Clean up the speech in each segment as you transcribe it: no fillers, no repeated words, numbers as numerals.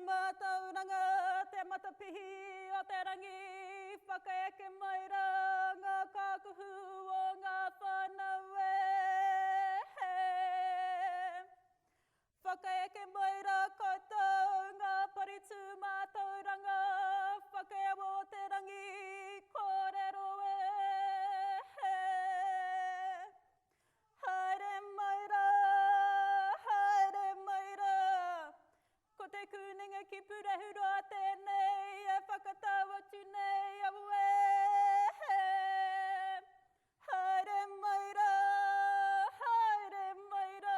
mātauranga te matapihi o te rangi, whakaeke mai rā ngā kākuhu o ngā whānau e. Whakaeke mai rā koutou ngā paritū mātauranga, whakaewa o te rangi, kōrero e. Haere mai rā, ko te kūninga ki purahura tēnei, e whakatawa tu nei au e. Haere mai rā, haere mai rā.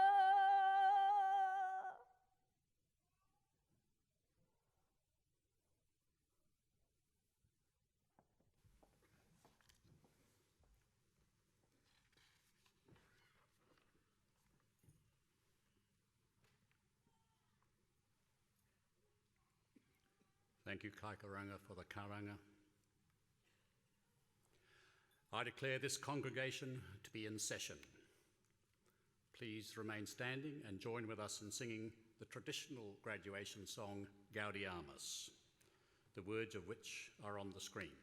Thank you, Kaikaranga, for the karanga. I declare this congregation to be in session. Please remain standing and join with us in singing the traditional graduation song, Gaudiamus, the words of which are on the screen.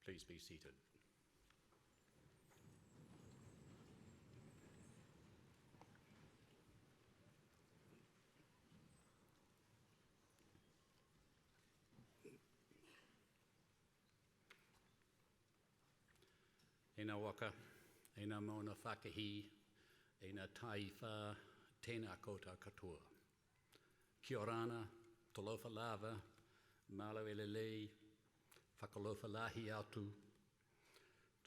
Please be seated. Ena waka, ena mauna whakahi, ena taiwha, tēnā koutou katoa. Kia orana, tolofa lava, malo elelei, whakalofa lahi atu,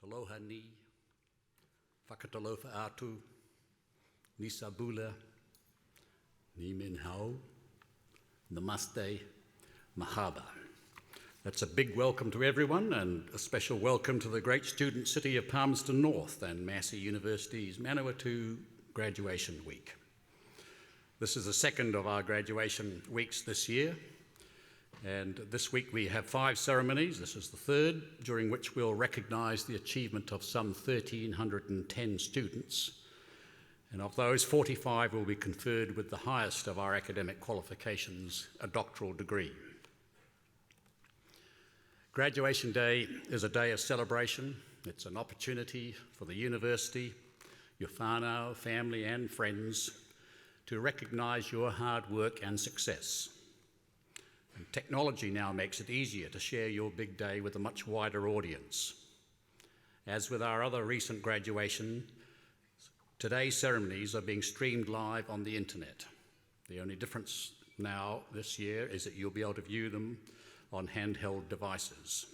taloha ni, whakatalofa atu, ni sabula, ni minhau, namaste, mahaba. That's a big welcome to everyone, and a special welcome to the great student city of Palmerston North and Massey University's Manawatū Graduation Week. This is the second of our graduation weeks this year, and this week we have 5 ceremonies. This is the third, during which we'll recognise the achievement of some 1,310 students, and of those 45 will be conferred with the highest of our academic qualifications, a doctoral degree. Graduation Day is a day of celebration. It's an opportunity for the university, your whānau, family and friends to recognise your hard work and success. And technology now makes it easier to share your big day with a much wider audience. As with our other recent graduation, today's ceremonies are being streamed live on the internet. The only difference now this year is that you'll be able to view them on handheld devices.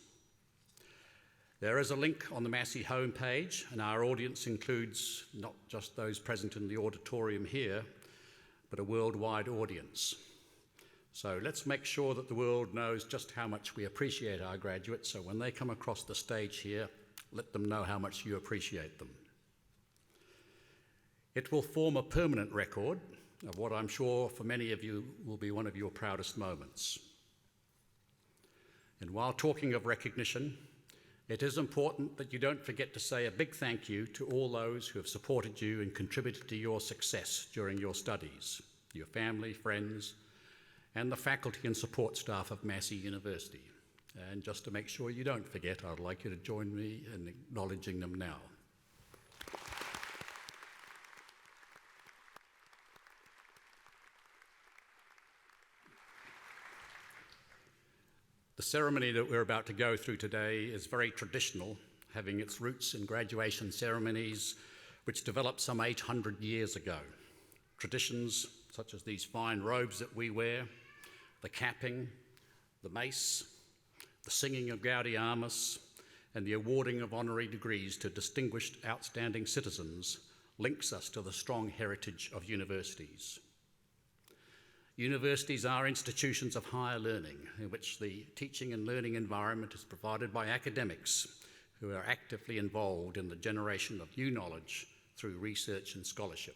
There is a link on the Massey homepage, and our audience includes not just those present in the auditorium here, but a worldwide audience. So let's make sure that the world knows just how much we appreciate our graduates, so when they come across the stage here, let them know how much you appreciate them. It will form a permanent record of what I'm sure for many of you will be one of your proudest moments. And while talking of recognition, it is important that you don't forget to say a big thank you to all those who have supported you and contributed to your success during your studies, your family, friends, and the faculty and support staff of Massey University. And just to make sure you don't forget, I'd like you to join me in acknowledging them now. The ceremony that we're about to go through today is very traditional, having its roots in graduation ceremonies which developed some 800 years ago. Traditions such as these fine robes that we wear, the capping, the mace, the singing of Gaudeamus, and the awarding of honorary degrees to distinguished outstanding citizens links us to the strong heritage of universities. Universities are institutions of higher learning in which the teaching and learning environment is provided by academics who are actively involved in the generation of new knowledge through research and scholarship.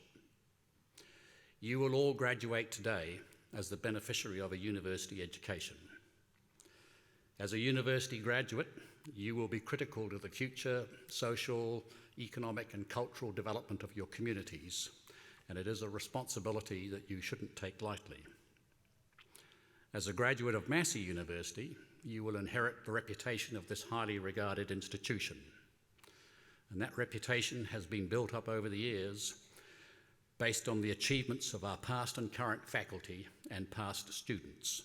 You will all graduate today as the beneficiary of a university education. As a university graduate, you will be critical to the future social, economic and cultural development of your communities, and it is a responsibility that you shouldn't take lightly. As a graduate of Massey University, you will inherit the reputation of this highly regarded institution, and that reputation has been built up over the years based on the achievements of our past and current faculty and past students.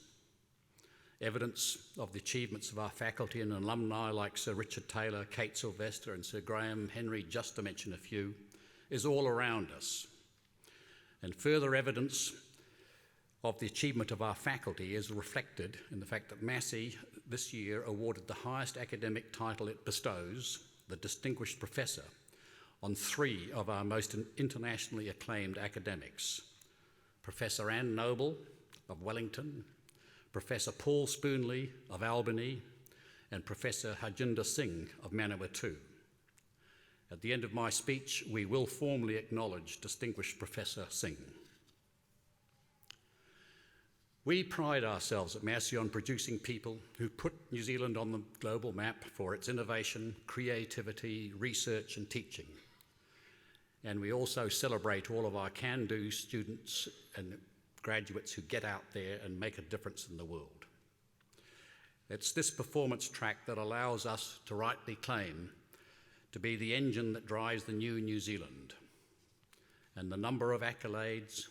Evidence of the achievements of our faculty and alumni like Sir Richard Taylor, Kate Sylvester and Sir Graham Henry, just to mention a few, is all around us. And further evidence of the achievement of our faculty is reflected in the fact that Massey this year awarded the highest academic title it bestows, the Distinguished Professor, on 3 of our most internationally acclaimed academics, Professor Anne Noble of Wellington, Professor Paul Spoonley of Albany, and Professor Harjinder Singh of Manawatū. At the end of my speech, we will formally acknowledge Distinguished Professor Singh. We pride ourselves at Massey on producing people who put New Zealand on the global map for its innovation, creativity, research and teaching. And we also celebrate all of our can-do students and graduates who get out there and make a difference in the world. It's this performance track that allows us to rightly claim to be the engine that drives the new New Zealand. And the number of accolades,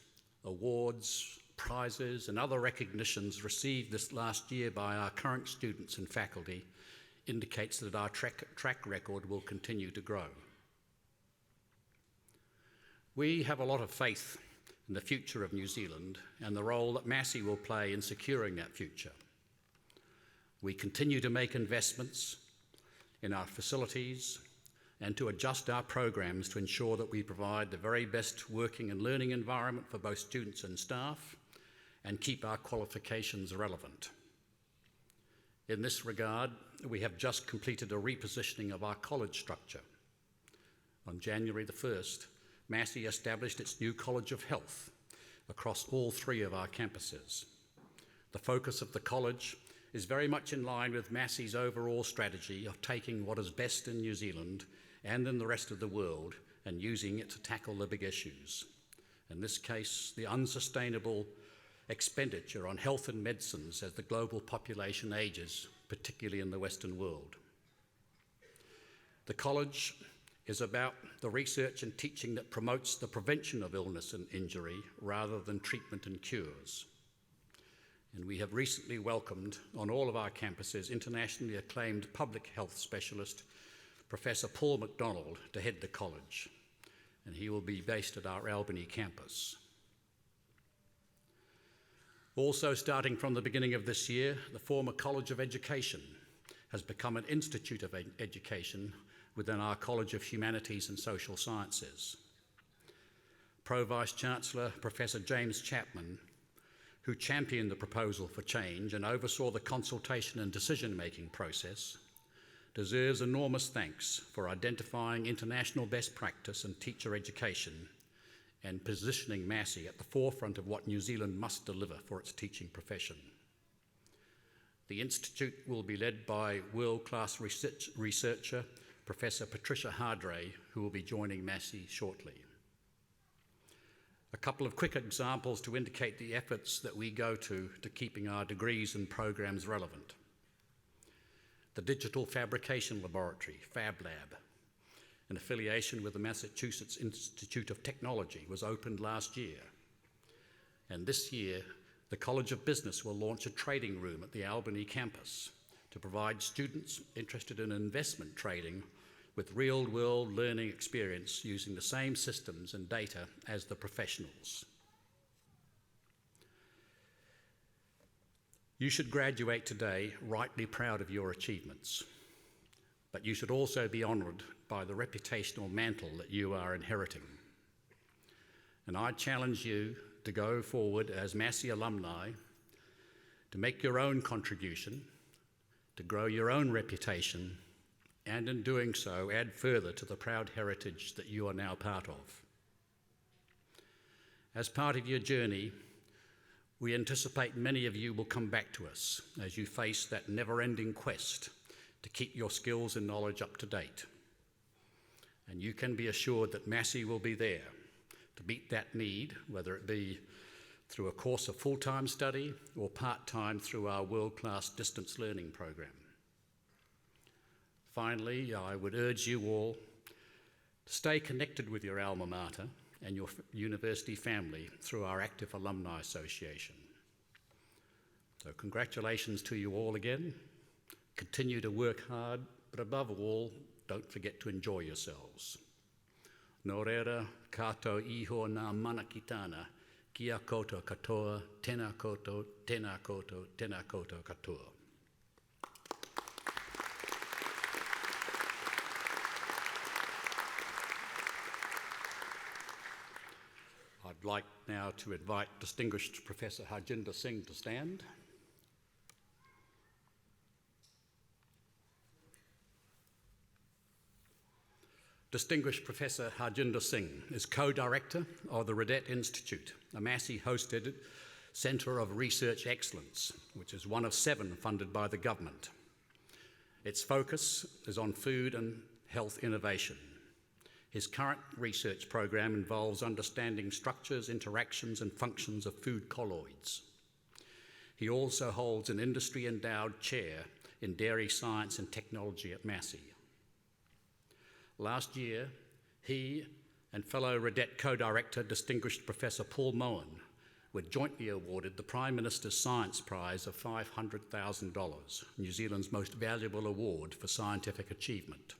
awards, prizes and other recognitions received this last year by our current students and faculty indicates that our track record will continue to grow. We have a lot of faith in the future of New Zealand and the role that Massey will play in securing that future. We continue to make investments in our facilities and to adjust our programs to ensure that we provide the very best working and learning environment for both students and staff and keep our qualifications relevant. In this regard, we have just completed a repositioning of our college structure. On January the 1st, Massey established its new College of Health across all 3 of our campuses. The focus of the college is very much in line with Massey's overall strategy of taking what is best in New Zealand and in the rest of the world and using it to tackle the big issues. In this case, the unsustainable expenditure on health and medicines as the global population ages, particularly in the Western world. The college is about the research and teaching that promotes the prevention of illness and injury rather than treatment and cures. And we have recently welcomed on all of our campuses internationally acclaimed public health specialist, Professor Paul MacDonald, to head the college, and he will be based at our Albany campus. Also, starting from the beginning of this year, the former College of Education has become an Institute of Education within our College of Humanities and Social Sciences. Pro-Vice-Chancellor Professor James Chapman, who championed the proposal for change and oversaw the consultation and decision-making process, deserves enormous thanks for identifying international best practice in teacher education and positioning Massey at the forefront of what New Zealand must deliver for its teaching profession. The Institute will be led by world-class researcher, Professor Patricia Hardray, who will be joining Massey shortly. A couple of quick examples to indicate the efforts that we go to keeping our degrees and programs relevant. The Digital Fabrication Laboratory, Fab Lab, in affiliation with the Massachusetts Institute of Technology, was opened last year. And this year, the College of Business will launch a trading room at the Albany campus to provide students interested in investment trading with real-world learning experience using the same systems and data as the professionals. You should graduate today rightly proud of your achievements, but you should also be honoured by the reputational mantle that you are inheriting. And I challenge you to go forward as Massey alumni, to make your own contribution, to grow your own reputation, and in doing so, add further to the proud heritage that you are now part of. As part of your journey, we anticipate many of you will come back to us as you face that never-ending quest to keep your skills and knowledge up to date. And you can be assured that Massey will be there to meet that need, whether it be through a course of full-time study or part-time through our world-class distance learning program. Finally, I would urge you all to stay connected with your alma mater and your university family through our active alumni association. So congratulations to you all again. Continue to work hard, but above all, don't forget to enjoy yourselves. Nō reira, kātou iho nā mana ki tāna, kia koutou katoa, tēnā koutou, tēnā koutou, tēnā koutou katoa. I'd like now to invite distinguished Professor Harjinder Singh to stand. Distinguished Professor Harjinder Singh is co-director of the Radet Institute, a Massey-hosted Centre of Research Excellence, which is one of 7 funded by the government. Its focus is on food and health innovation. His current research program involves understanding structures, interactions, and functions of food colloids. He also holds an industry-endowed chair in dairy science and technology at Massey. Last year, he and fellow Radet co-director, distinguished Professor Paul Mohan, were jointly awarded the Prime Minister's Science Prize of $500,000, New Zealand's most valuable award for scientific achievement.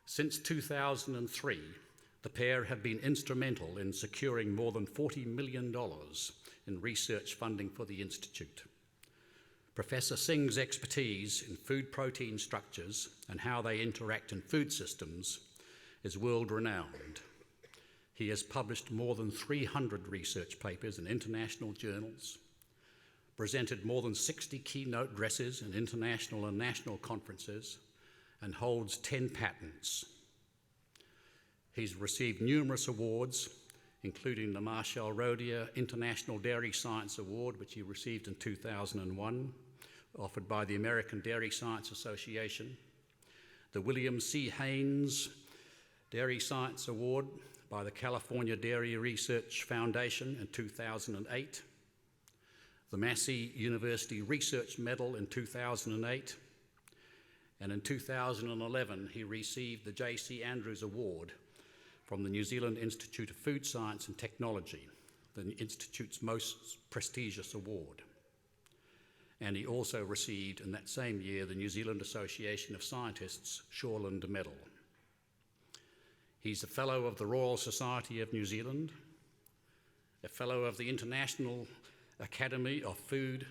Since 2003, the pair have been instrumental in securing more than $40 million in research funding for the Institute. Professor Singh's expertise in food protein structures and how they interact in food systems is world-renowned. He has published more than 300 research papers in international journals, presented more than 60 keynote addresses in international and national conferences, and holds 10 patents. He's received numerous awards, including the Marshall Rodier International Dairy Science Award, which he received in 2001, offered by the American Dairy Science Association, the William C. Haynes Dairy Science Award by the California Dairy Research Foundation in 2008, the Massey University Research Medal in 2008, and in 2011 he received the J.C. Andrews Award from the New Zealand Institute of Food Science and Technology, the Institute's most prestigious award. And he also received in that same year the New Zealand Association of Scientists Shoreland Medal. He's a Fellow of the Royal Society of New Zealand, a Fellow of the International Academy of Food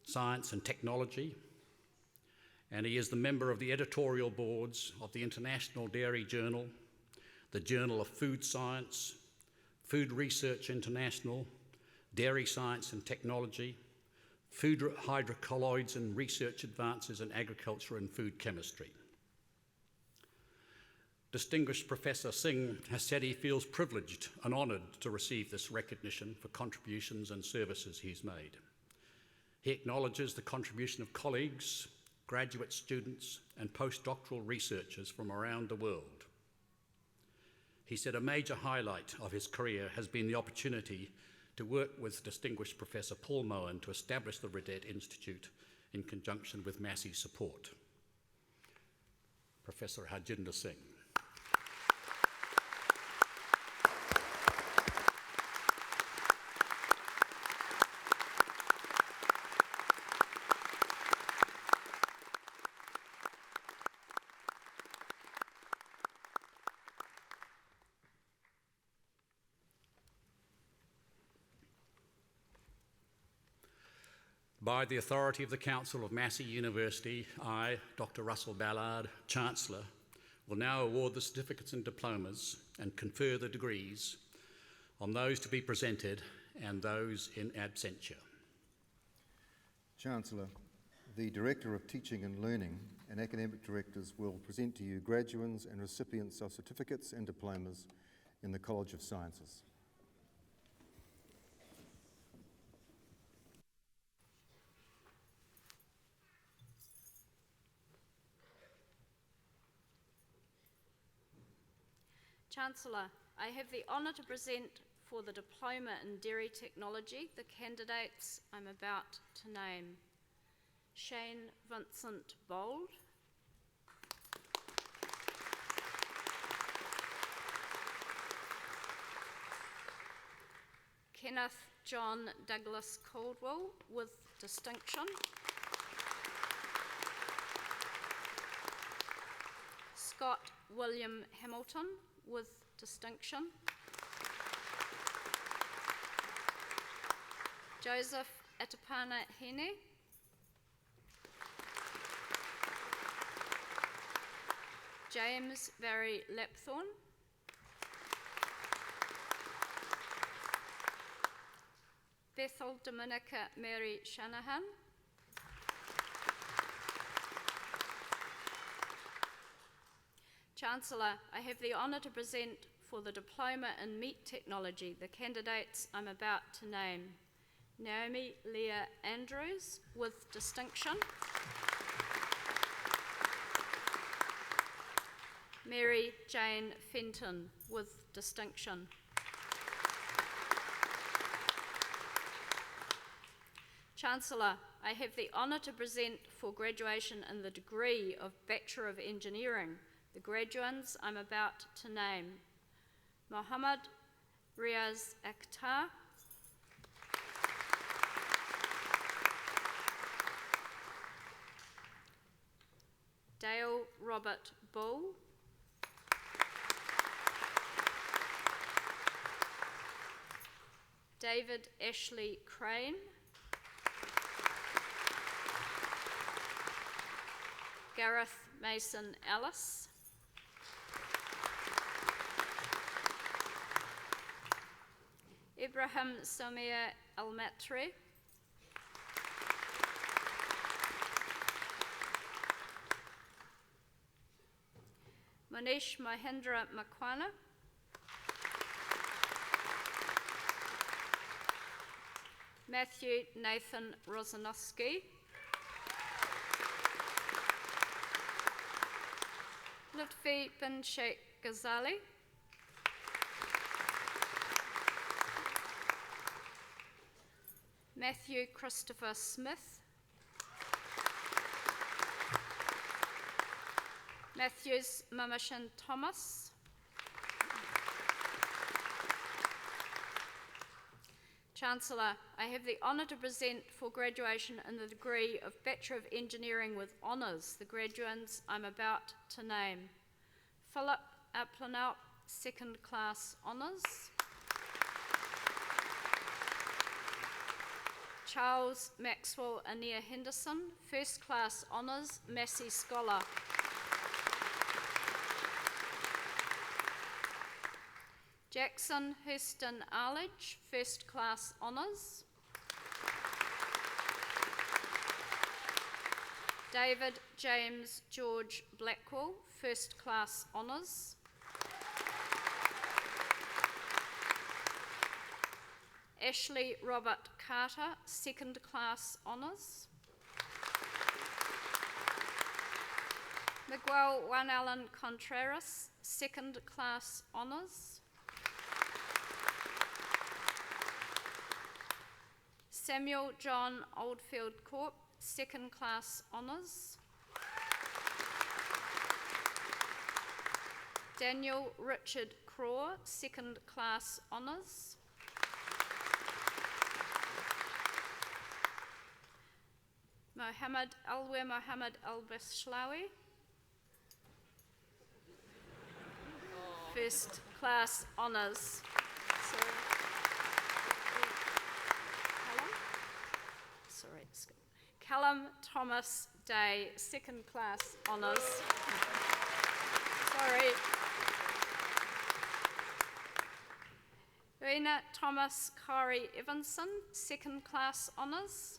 Science and Technology, and he is the member of the editorial boards of the International Dairy Journal, the Journal of Food Science, Food Research International, Dairy Science and Technology, Food Hydrocolloids and Research Advances in Agriculture and Food Chemistry. Distinguished Professor Singh has said he feels privileged and honoured to receive this recognition for contributions and services he's made. He acknowledges the contribution of colleagues, graduate students and postdoctoral researchers from around the world. He said a major highlight of his career has been the opportunity to work with distinguished Professor Paul Mohan to establish the Redette Institute in conjunction with Massey's support. Professor Harjinder Singh. By the authority of the Council of Massey University, I, Dr. Russell Ballard, Chancellor, will now award the certificates and diplomas and confer the degrees on those to be presented and those in absentia. Chancellor, the Director of Teaching and Learning and academic directors will present to you graduates and recipients of certificates and diplomas in the College of Sciences. Chancellor, I have the honour to present for the Diploma in Dairy Technology the candidates I'm about to name. Shane Vincent Bold, Kenneth John Douglas Caldwell with distinction, Scott William Hamilton with distinction, Joseph Atapana Hene, James Barry Lapthorne, Bethel Dominica Mary Shanahan, Chancellor, I have the honour to present for the Diploma in Meat Technology the candidates I'm about to name. Naomi Leah Andrews with distinction, Mary Jane Fenton with distinction, Chancellor, I have the honour to present for graduation in the degree of Bachelor of Engineering the graduands I'm about to name. Mohammed Riaz Akhtar, Dale Robert Bull, David Ashley Crane, Gareth Mason Ellis, Ibrahim Samir Al-Matri, Manish Mahendra Makwana, Matthew Nathan Rosanowski, Lutfi bin Sheikh Ghazali, Matthew Christopher Smith, Matthews Mamashan Thomas, Chancellor, I have the honour to present for graduation in the degree of Bachelor of Engineering with Honours the graduands I'm about to name. Philip Aplanaup, Second Class Honours, Charles Maxwell Anea Henderson, First Class Honours, Massey Scholar. Jackson Hurston Arledge, First Class Honours. David James George Blackwell, First Class Honours. Ashley Robert Carter, second class honours. Miguel Juan Allen Contreras, second class honours. Samuel John Oldfield Corp, second class honours. Daniel Richard Craw, second class honours. Mohammed Alwer Mohammed Al-Bashlawi, first class honours. Callum Thomas Day, second class honours. Sorry. Rena Thomas Corey Evanson, second class honours.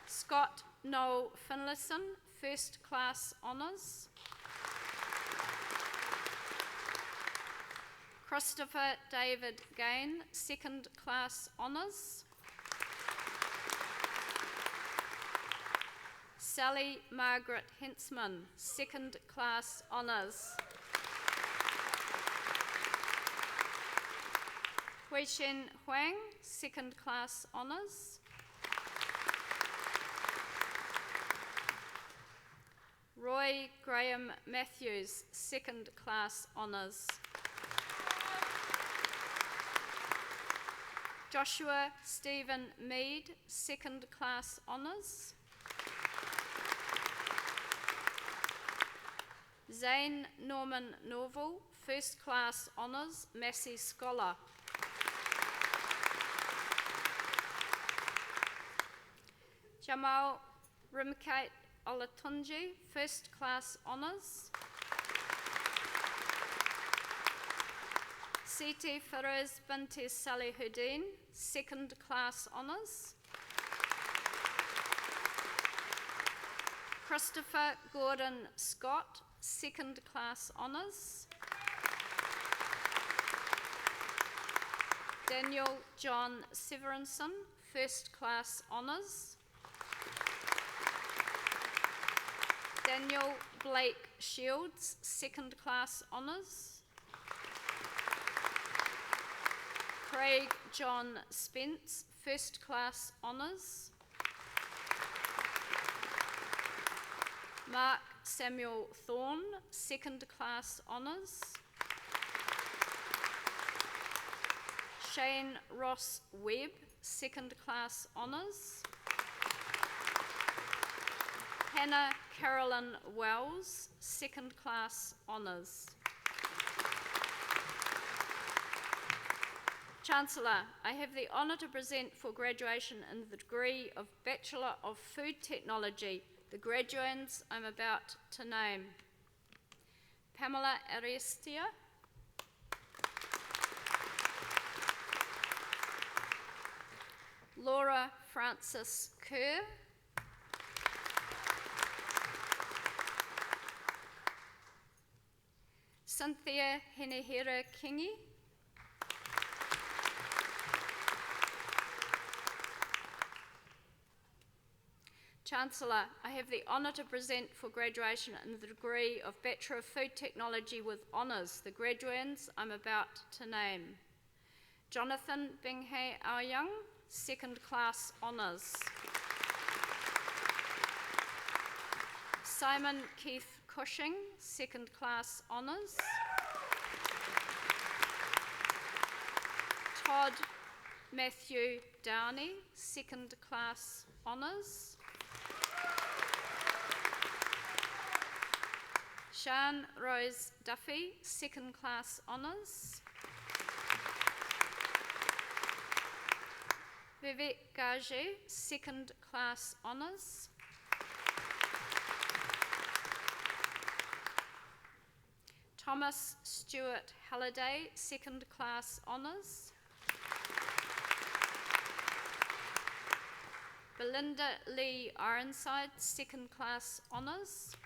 Scott Noel Finlayson, first class honours. Christopher David Gain, second class honours. Sally Margaret Hensman, second class honours. Huishen Huang, second class honours. Roy Graham Matthews, second class honours. Joshua Stephen Mead, second class honours. Zane Norman Norval, first class honours, Massey Scholar. Jamal Rimkate Olatunji, first class honours. Siti Farouz Binti Salihuddin, second class honours. Christopher Gordon Scott, second class honours. Daniel John Severinson, first class honours. Daniel Blake Shields, second class honours. Craig John Spence, first class honours. Mark Samuel Thorne, second class honours. Shane Ross Webb, second class honours. Hannah Carolyn Wells, second class honours. Chancellor, I have the honour to present for graduation in the degree of Bachelor of Food Technology the graduands I'm about to name. Pamela Arestia, Laura Francis Kerr, Cynthia Henehera Kingi, Chancellor, I have the honour to present for graduation in the degree of Bachelor of Food Technology with honours the graduands I'm about to name. Jonathan Binghe Aoyang, second class honours. Simon Keith Cushing, second class honours. Todd Matthew Downey, second class honours. Sian Rose Duffy, second class honours. Vivek Gage, second class honours. Thomas Stewart Halliday, second class honours. Belinda Lee Ironside, second class honours.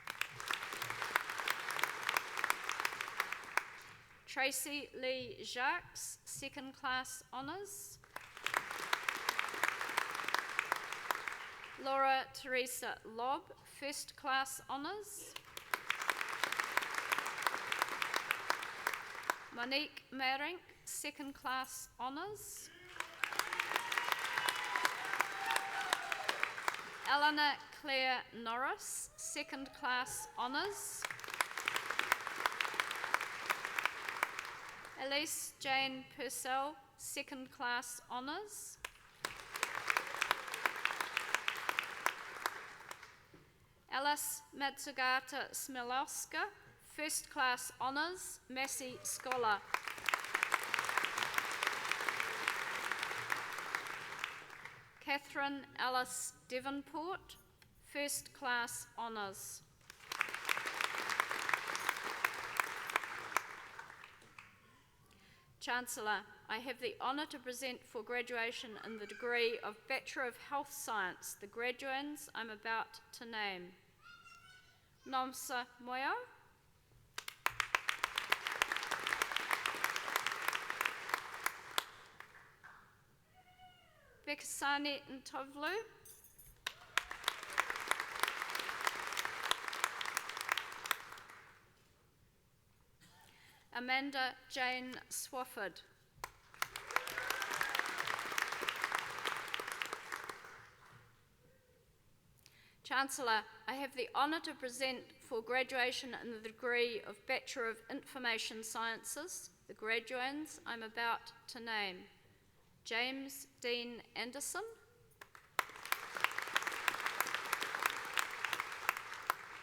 Tracy Lee Jacques, second class honours. Laura Teresa Lobb, first class honours. Monique Marink, second class honours. Eleanor Claire Norris, second class honours. Elise Jane Purcell, second class honours. Alice Matsugata Smilowska, first class honours, Massey Scholar. Catherine Alice Devonport, first class honours. Chancellor, I have the honour to present for graduation in the degree of Bachelor of Health Science the graduands I'm about to name. Nomsa Moyo, Bekasani Ntovlu, Amanda Jane Swafford, Chancellor, I have the honour to present for graduation in the degree of Bachelor of Information Sciences the graduands I'm about to name. James Dean Anderson,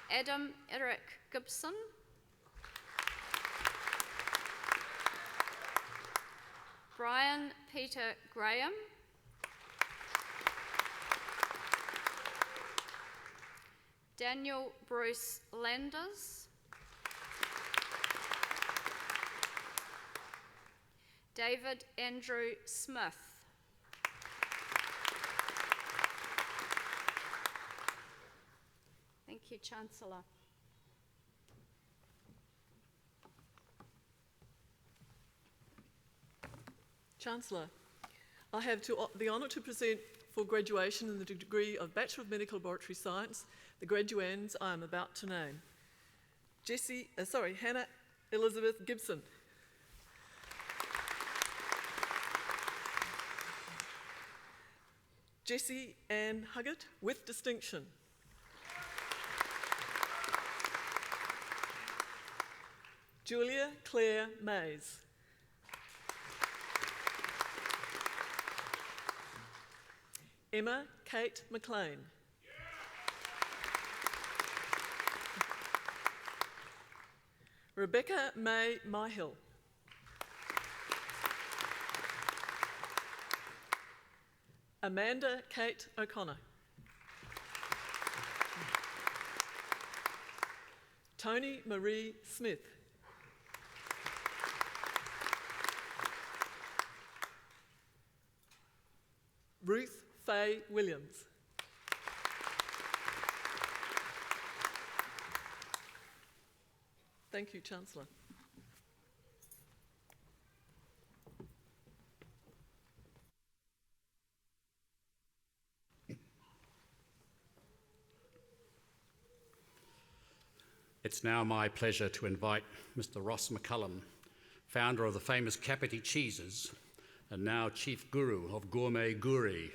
Adam Eric Gibson, Brian Peter Graham, Daniel Bruce Landers, David Andrew Smith, thank you, Chancellor. Chancellor, I have the honour to present for graduation in the degree of Bachelor of Medical Laboratory Science the graduands I am about to name. Hannah Elizabeth Gibson. Jessie Ann Huggett with distinction. Julia Claire Mays. Emma Kate McLean. Rebecca May Myhill. Amanda Kate O'Connor. Tony Marie Smith. Ruth Faye Williams. Thank you, Chancellor. It's now my pleasure to invite Mr. Ross McCullum, founder of the famous Kapiti Cheeses and now Chief Guru of Gourmet Guru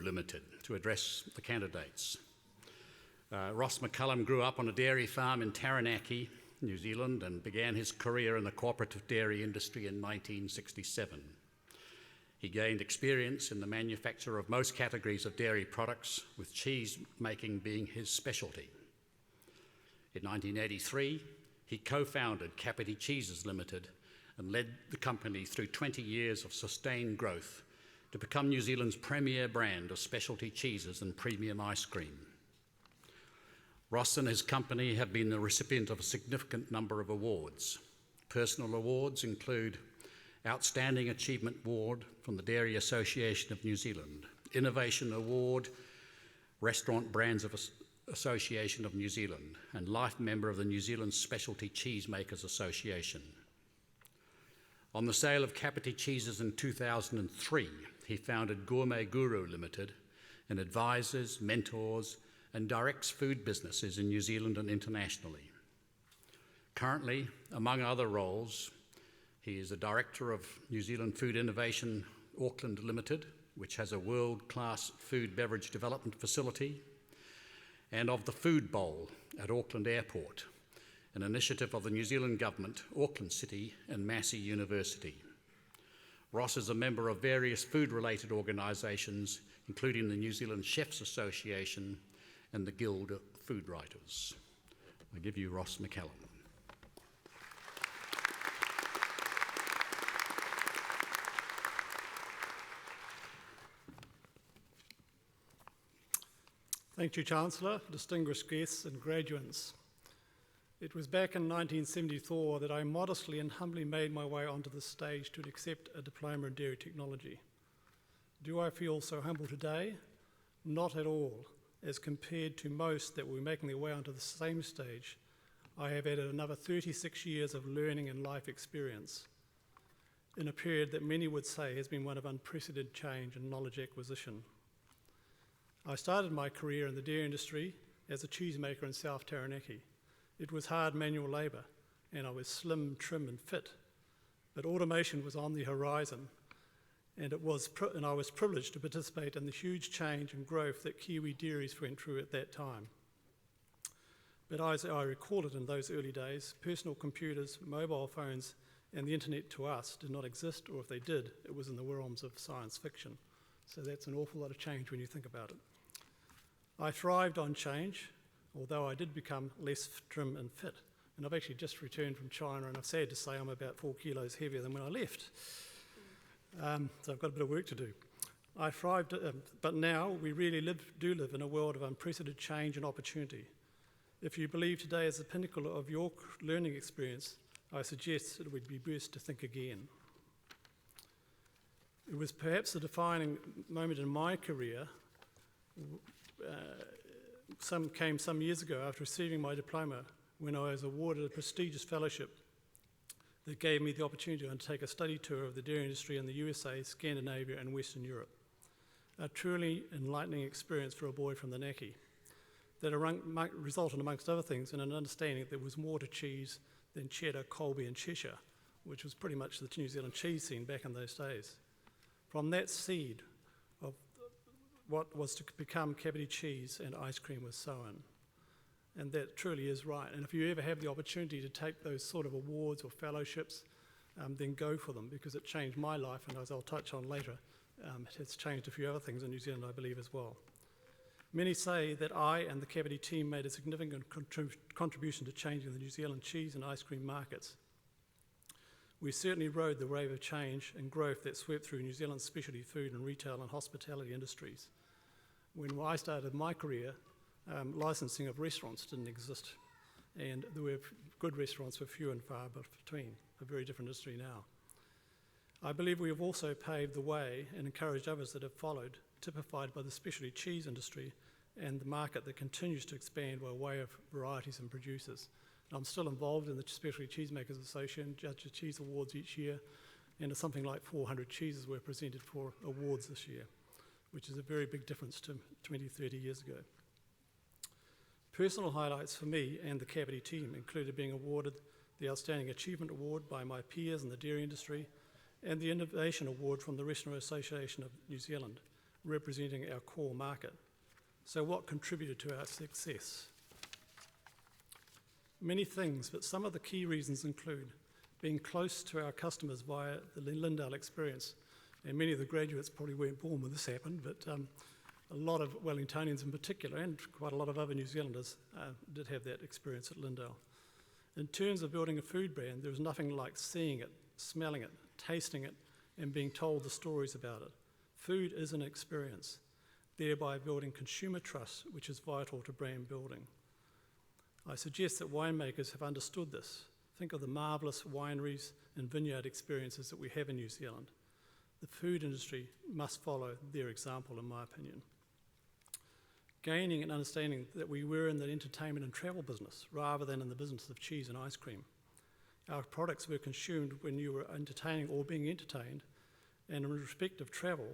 Limited, to address the candidates. Ross McCullum grew up on a dairy farm in Taranaki, New Zealand, and began his career in the cooperative dairy industry in 1967. He gained experience in the manufacture of most categories of dairy products, with cheese making being his specialty. In 1983, he co-founded Kapiti Cheeses Limited and led the company through 20 years of sustained growth to become New Zealand's premier brand of specialty cheeses and premium ice cream. Ross and his company have been the recipient of a significant number of awards. Personal awards include Outstanding Achievement Award from the Dairy Association of New Zealand, Innovation Award, Restaurant Brands Association of New Zealand, and Life Member of the New Zealand Specialty Cheesemakers Association. On the sale of Kapiti cheeses in 2003, he founded Gourmet Guru Limited and advises, mentors, and directs food businesses in New Zealand and internationally. Currently, among other roles, he is the Director of New Zealand Food Innovation Auckland Limited, which has a world-class food beverage development facility, and of the Food Bowl at Auckland Airport, an initiative of the New Zealand Government, Auckland City and Massey University. Ross is a member of various food-related organisations, including the New Zealand Chefs Association and the Guild of Food Writers. I give you Ross McCallum. Thank you, Chancellor, distinguished guests and graduates. It was back in 1974 that I modestly and humbly made my way onto the stage to accept a diploma in dairy technology. Do I feel so humble today? Not at all. As compared to most that were making their way onto the same stage, I have added another 36 years of learning and life experience in a period that many would say has been one of unprecedented change and knowledge acquisition. I started my career in the dairy industry as a cheesemaker in South Taranaki. It was hard manual labour, and I was slim, trim and fit. But automation was on the horizon, and I was privileged to participate in the huge change and growth that Kiwi dairies went through at that time. But as I recall it in those early days, personal computers, mobile phones and the internet to us did not exist, or if they did, it was in the realms of science fiction. So that's an awful lot of change when you think about it. I thrived on change, although I did become less trim and fit. And I've actually just returned from China, and I'm sad to say I'm about 4 kilos heavier than when I left. So I've got a bit of work to do. I thrived, but now we really do live in a world of unprecedented change and opportunity. If you believe today is the pinnacle of your learning experience, I suggest it would be best to think again. It was perhaps a defining moment in my career. Came some years ago after receiving my diploma, when I was awarded a prestigious fellowship that gave me the opportunity to undertake a study tour of the dairy industry in the USA, Scandinavia and Western Europe. A truly enlightening experience for a boy from the Naki that resulted, amongst other things, in an understanding that there was more to cheese than cheddar, Colby and Cheshire, which was pretty much the New Zealand cheese scene back in those days. From that seed of what was to become Kapiti cheese and ice cream was sown. And that truly is right. And if you ever have the opportunity to take those sort of awards or fellowships, then go for them, because it changed my life, and as I'll touch on later, it has changed a few other things in New Zealand, I believe, as well. Many say that I and the Kapiti team made a significant contribution to changing the New Zealand cheese and ice cream markets. We certainly rode the wave of change and growth that swept through New Zealand's specialty food and retail and hospitality industries. When I started my career, licensing of restaurants didn't exist, and there were good restaurants were few and far between, a very different industry now. I believe we have also paved the way and encouraged others that have followed, typified by the specialty cheese industry and the market that continues to expand by way of varieties and producers. I'm still involved in the Specialty Cheesemakers Association, judge the cheese awards each year, and something like 400 cheeses were presented for awards this year, which is a very big difference to 20, 30 years ago. Personal highlights for me and the Kapiti team included being awarded the Outstanding Achievement Award by my peers in the dairy industry and the Innovation Award from the Restaurant Association of New Zealand, representing our core market. So what contributed to our success? Many things, but some of the key reasons include being close to our customers via the Lindale experience. And many of the graduates probably weren't born when this happened, but a lot of Wellingtonians in particular, and quite a lot of other New Zealanders, did have that experience at Lindale. In terms of building a food brand, there is nothing like seeing it, smelling it, tasting it, and being told the stories about it. Food is an experience, thereby building consumer trust, which is vital to brand building. I suggest that winemakers have understood this. Think of the marvellous wineries and vineyard experiences that we have in New Zealand. The food industry must follow their example, in my opinion. Gaining and understanding that we were in the entertainment and travel business rather than in the business of cheese and ice cream. Our products were consumed when you were entertaining or being entertained, and in respect of travel,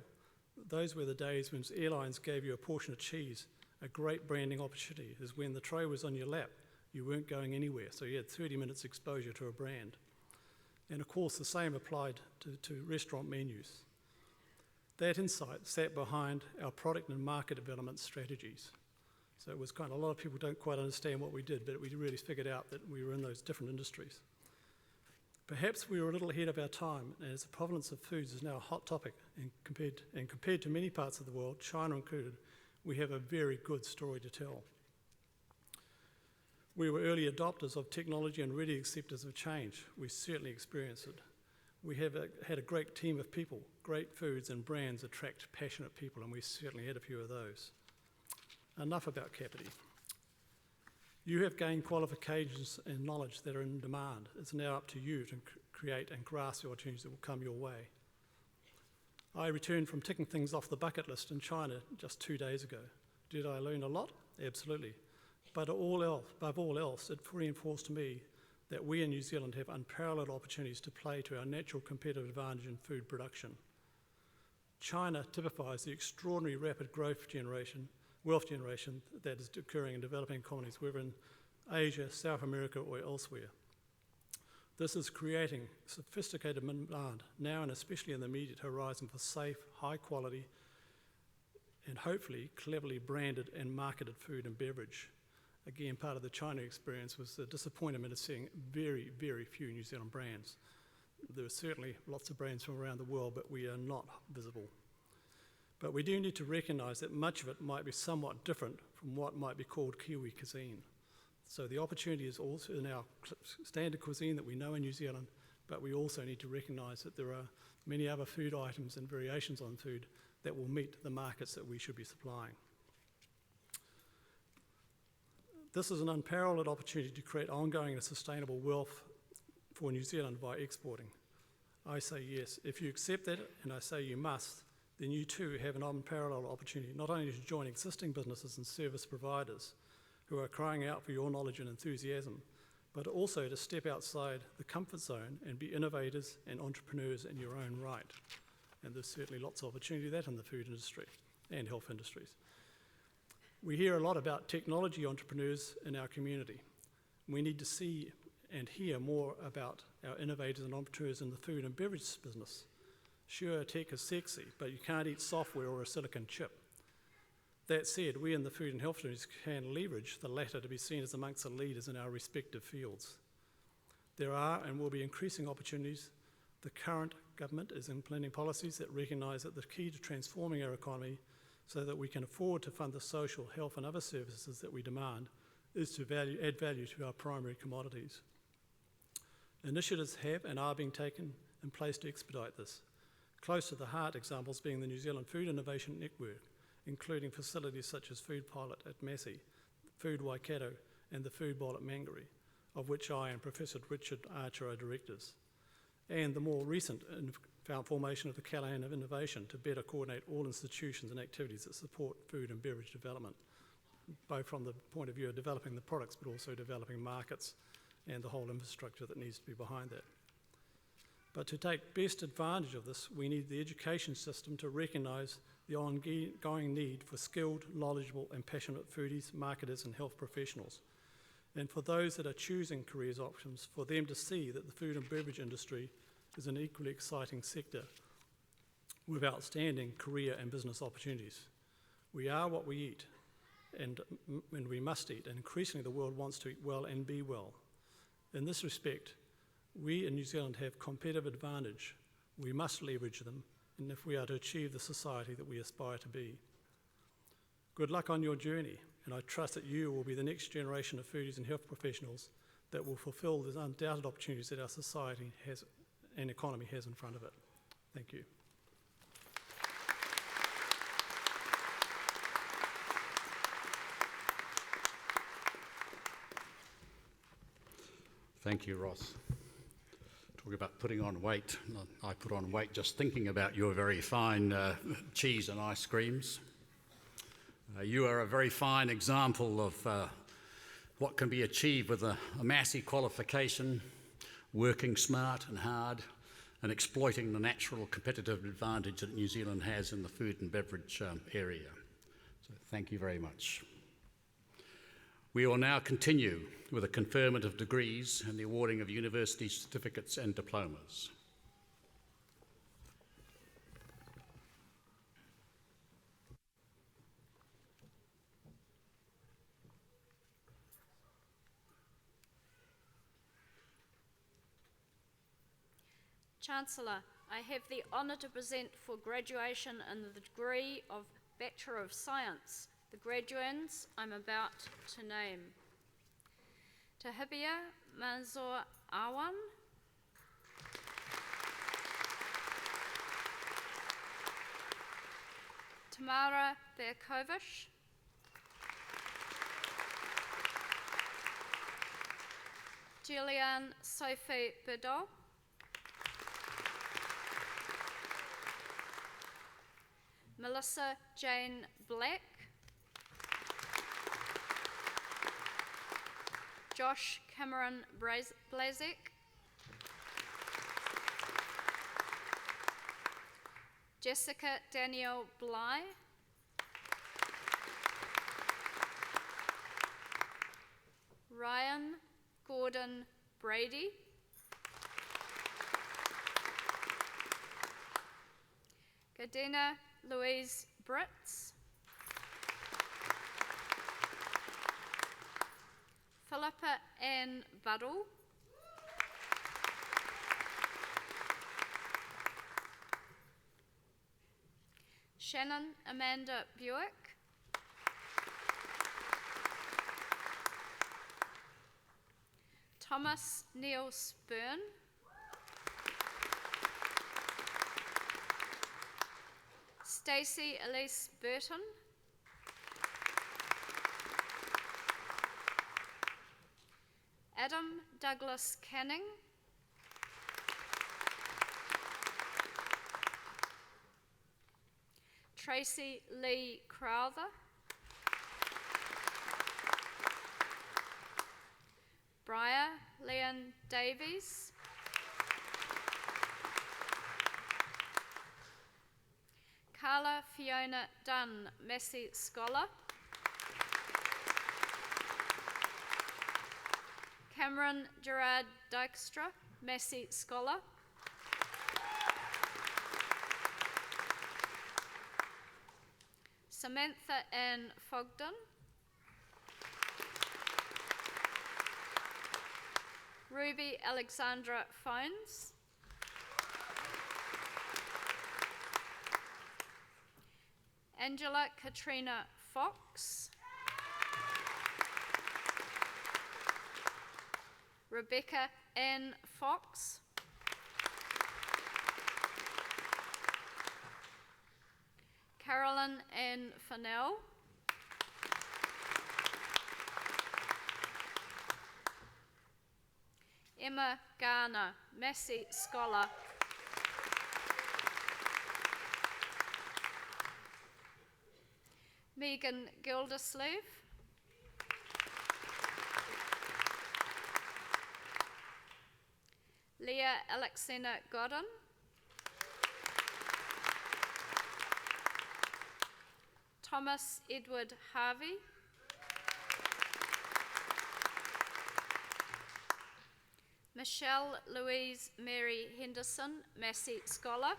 those were the days when airlines gave you a portion of cheese. A great branding opportunity is when the tray was on your lap, you weren't going anywhere, so you had 30 minutes exposure to a brand. And of course, the same applied to restaurant menus. That insight sat behind our product and market development strategies. So it was kind of, a lot of people don't quite understand what we did, but we really figured out that we were in those different industries. Perhaps we were a little ahead of our time, as the provenance of foods is now a hot topic, and compared to many parts of the world, China included, we have a very good story to tell. We were early adopters of technology and ready acceptors of change. We certainly experienced it. We have had a great team of people. Great foods and brands attract passionate people, and we certainly had a few of those. Enough about Kapiti. You have gained qualifications and knowledge that are in demand. It's now up to you to create and grasp the opportunities that will come your way. I returned from ticking things off the bucket list in China just 2 days ago. Did I learn a lot? Absolutely. But above all else, it reinforced me that we in New Zealand have unparalleled opportunities to play to our natural competitive advantage in food production. China typifies the extraordinary rapid wealth generation that is occurring in developing economies, whether in Asia, South America, or elsewhere. This is creating sophisticated demand now and especially in the immediate horizon for safe, high quality, and hopefully cleverly branded and marketed food and beverage. Again, part of the China experience was the disappointment of seeing very, very few New Zealand brands. There are certainly lots of brands from around the world, but we are not visible. But we do need to recognise that much of it might be somewhat different from what might be called Kiwi cuisine. So the opportunity is also in our standard cuisine that we know in New Zealand, but we also need to recognise that there are many other food items and variations on food that will meet the markets that we should be supplying. This is an unparalleled opportunity to create ongoing and sustainable wealth for New Zealand by exporting. I say yes. If you accept that, and I say you must, then you too have an unparalleled opportunity not only to join existing businesses and service providers who are crying out for your knowledge and enthusiasm, but also to step outside the comfort zone and be innovators and entrepreneurs in your own right. And there's certainly lots of opportunity for that in the food industry and health industries. We hear a lot about technology entrepreneurs in our community. We need to see and hear more about our innovators and entrepreneurs in the food and beverage business. Sure, tech is sexy, but you can't eat software or a silicon chip. That said, we in the food and health industry can leverage the latter to be seen as amongst the leaders in our respective fields. There are and will be increasing opportunities. The current government is implementing policies that recognise that the key to transforming our economy so that we can afford to fund the social, health and other services that we demand is to add value to our primary commodities. Initiatives have and are being taken in place to expedite this. Close to the heart examples being the New Zealand Food Innovation Network, including facilities such as Food Pilot at Massey, Food Waikato and the Food Bowl at Mangere, of which I and Professor Richard Archer are directors, and the more recent formation of the Callahan of Innovation to better coordinate all institutions and activities that support food and beverage development, both from the point of view of developing the products but also developing markets and the whole infrastructure that needs to be behind that. But to take best advantage of this, we need the education system to recognise the ongoing need for skilled, knowledgeable and passionate foodies, marketers and health professionals. And for those that are choosing careers options, for them to see that the food and beverage industry is an equally exciting sector with outstanding career and business opportunities. We are what we eat, and we must eat, and increasingly the world wants to eat well and be well. In this respect, we in New Zealand have competitive advantage. We must leverage them, and if we are to achieve the society that we aspire to be. Good luck on your journey, and I trust that you will be the next generation of foodies and health professionals that will fulfil the undoubted opportunities that our society has and economy has in front of it. Thank you. Thank you, Ross. Talk about putting on weight. I put on weight just thinking about your very fine cheese and ice creams. You are a very fine example of what can be achieved with a Massey qualification, working smart and hard, and exploiting the natural competitive advantage that New Zealand has in the food and beverage area. So thank you very much. We will now continue with the conferment of degrees and the awarding of university certificates and diplomas. Chancellor, I have the honour to present for graduation in the degree of Bachelor of Science the graduands I'm about to name. Tahibia Manzoor Awan, Tamara Berkovic, Julianne Sophie Birdol, Melissa Jane Black, Josh Cameron Blazek, Jessica Danielle Bly, Ryan Gordon Brady, Gardena Louise Britz, Philippa Ann Buddle, Shannon Amanda Buick, Thomas Neil Spurn, Stacey Elise Burton, Adam Douglas Canning, Tracy Lee Crowther, Briar Leon Davies, Carla Fiona Dunn, Massey Scholar, Cameron Gerard Dykstra, Massey Scholar, Samantha Ann Fogden, Ruby Alexandra Phones, Angela Katrina Fox, Rebecca Ann Fox, Carolyn Ann Fennell, Emma Garner, Massey Scholar, Megan Gildersleeve, Leah Alexina Godden, Thomas Edward Harvey, Michelle Louise Mary Henderson, Massey Scholar,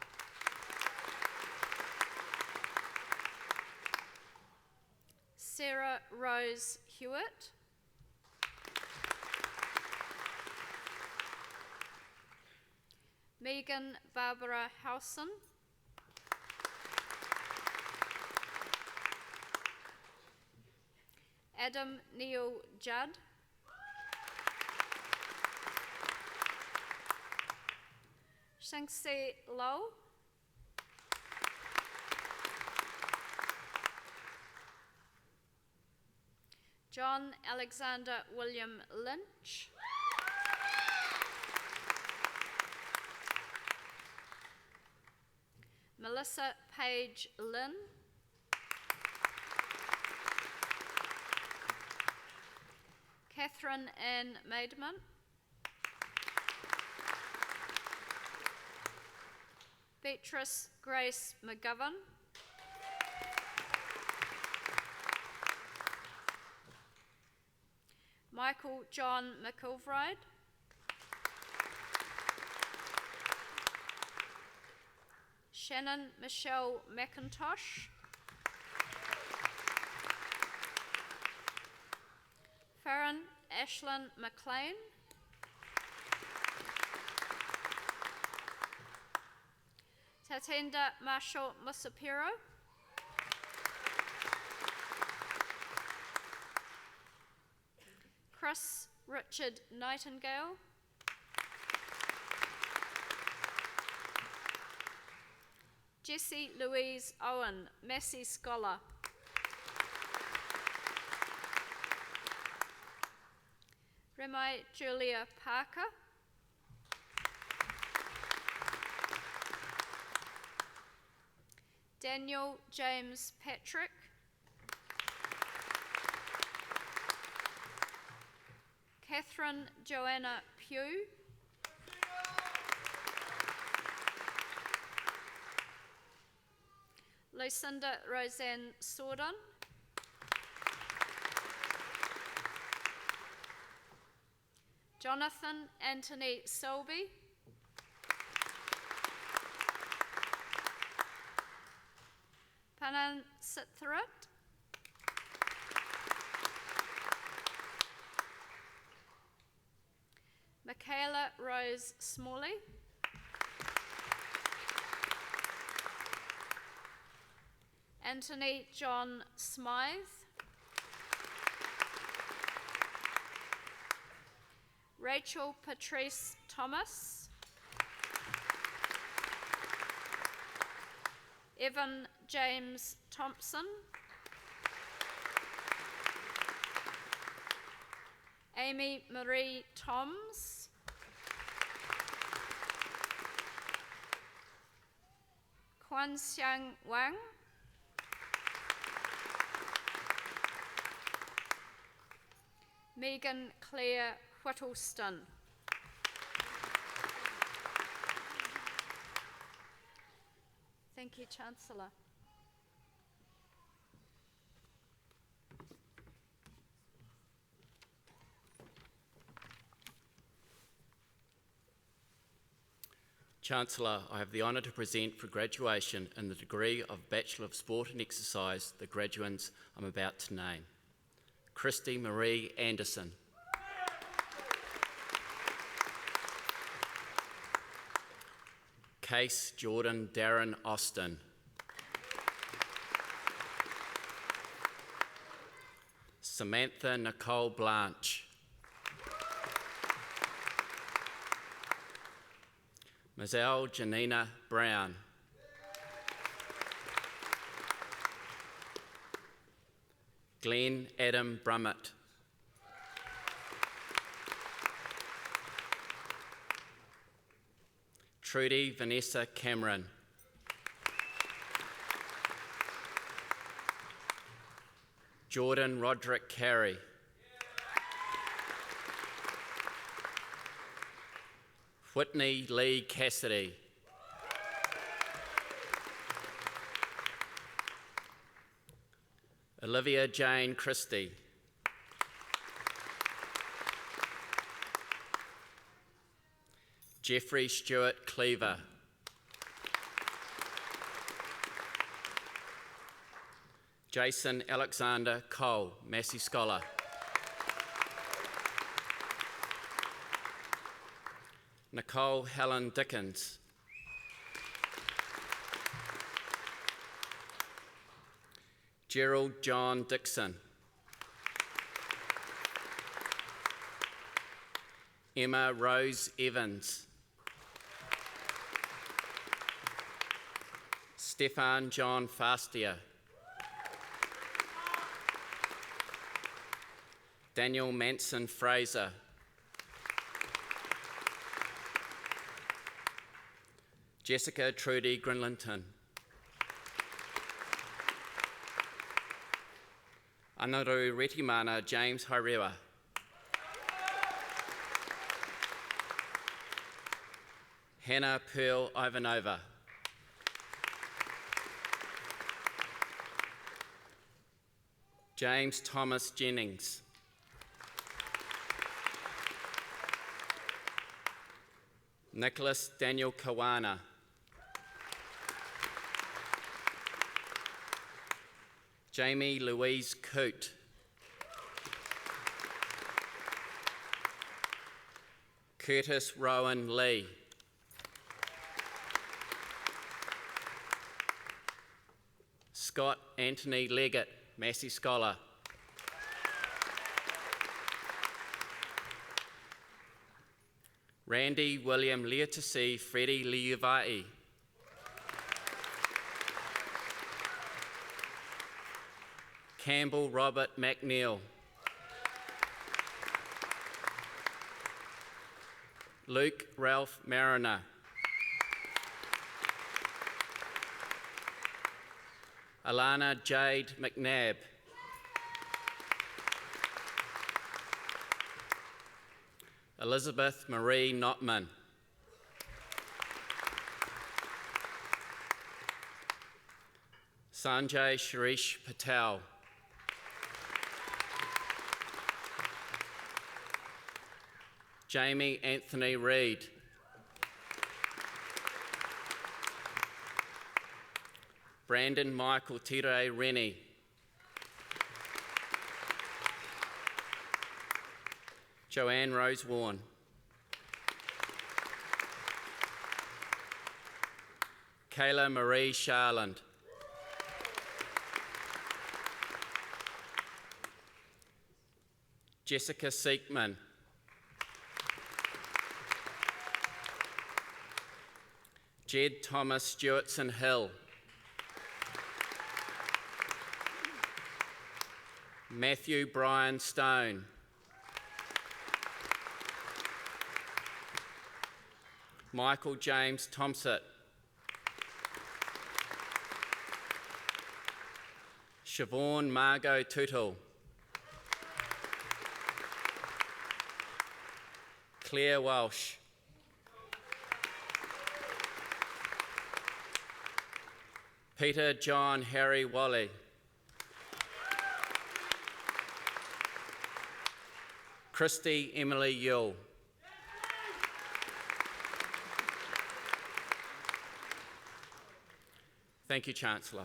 Sarah Rose Hewitt, Megan Barbara Howson, Adam Neil Judd, Shangxi Low, John Alexander William Lynch, Melissa Page Lynn, Catherine Ann Maidman, Beatrice Grace McGovern. Michael John McIlvride. Shannon Michelle McIntosh. Farron Ashlyn McLean. Tatenda Marshall Musapiro. Chris Richard Nightingale. Jessie Louise Owen, Massey Scholar. Remai Julia Parker. Daniel James Patrick. Catherine Joanna Pugh. Lucinda Roseanne Sordon. Jonathan Anthony Selby. Panan Sitharat. Michaela Rose Smalley. Anthony John Smythe. Rachel Patrice Thomas. Evan James Thompson. Amy Marie Toms. Kwan Xiang Wang. Megan Claire Whittleston. Thank you, Chancellor. Chancellor, I have the honour to present for graduation in the degree of Bachelor of Sport and Exercise the graduates I'm about to name. Christy Marie Anderson. Case Jordan Darren Austin. Samantha Nicole Blanche. Mazel Janina Brown. Glenn Adam Brummett. Trudy Vanessa Cameron. Jordan Roderick Carey. Whitney Lee Cassidy. Olivia Jane Christie. Jeffrey Stewart Cleaver. Jason Alexander Cole, Massey Scholar. Nicole Helen Dickens. Gerald John Dixon. Emma Rose Evans. Stefan John Fastia. Daniel Manson Fraser. Jessica Trudy Grinlington. Anaru Retimana James Hairewa. Hannah Pearl Ivanova. James Thomas Jennings. Nicholas Daniel Kawana. Jamie Louise Coote. Curtis Rowan Lee. Scott Anthony Leggett, Massey Scholar. Randy William Leotisi Freddie Liuvai. Campbell Robert McNeil. Luke Ralph Mariner. Alana Jade McNabb. Elizabeth Marie Notman. Sanjay Shirish Patel. Jamie Anthony Reid. Brandon Michael Tire Rennie. Joanne Rose Warren. Kayla Marie Sharland. Jessica Seekman. Jed Thomas Stewartson Hill. Matthew Brian Stone. Michael James Thomsett. Siobhan Margot Tootle. Claire Walsh. Peter John Harry Wally. Christy Emily Yule. Thank you, Chancellor.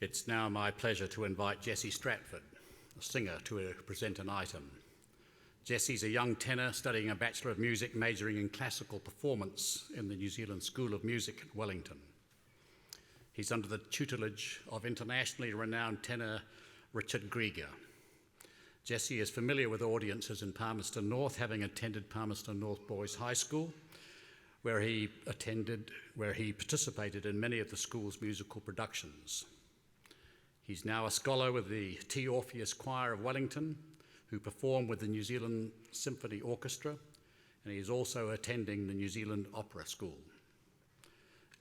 It's now my pleasure to invite Jessie Stratford, a singer, to present an item. Jessie's a young tenor studying a Bachelor of Music, majoring in classical performance in the New Zealand School of Music at Wellington. He's under the tutelage of internationally renowned tenor Richard Grieger. Jessie is familiar with audiences in Palmerston North, having attended Palmerston North Boys High School, where he participated in many of the school's musical productions. He's now a scholar with the T. Orpheus Choir of Wellington, who perform with the New Zealand Symphony Orchestra, and he is also attending the New Zealand Opera School.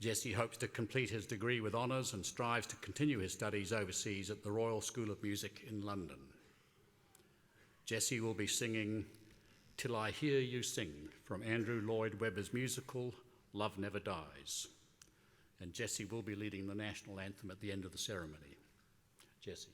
Jessie hopes to complete his degree with honours and strives to continue his studies overseas at the Royal School of Music in London. Jessie will be singing Till I Hear You Sing from Andrew Lloyd Webber's musical Love Never Dies. And Jessie will be leading the national anthem at the end of the ceremony. Jessie.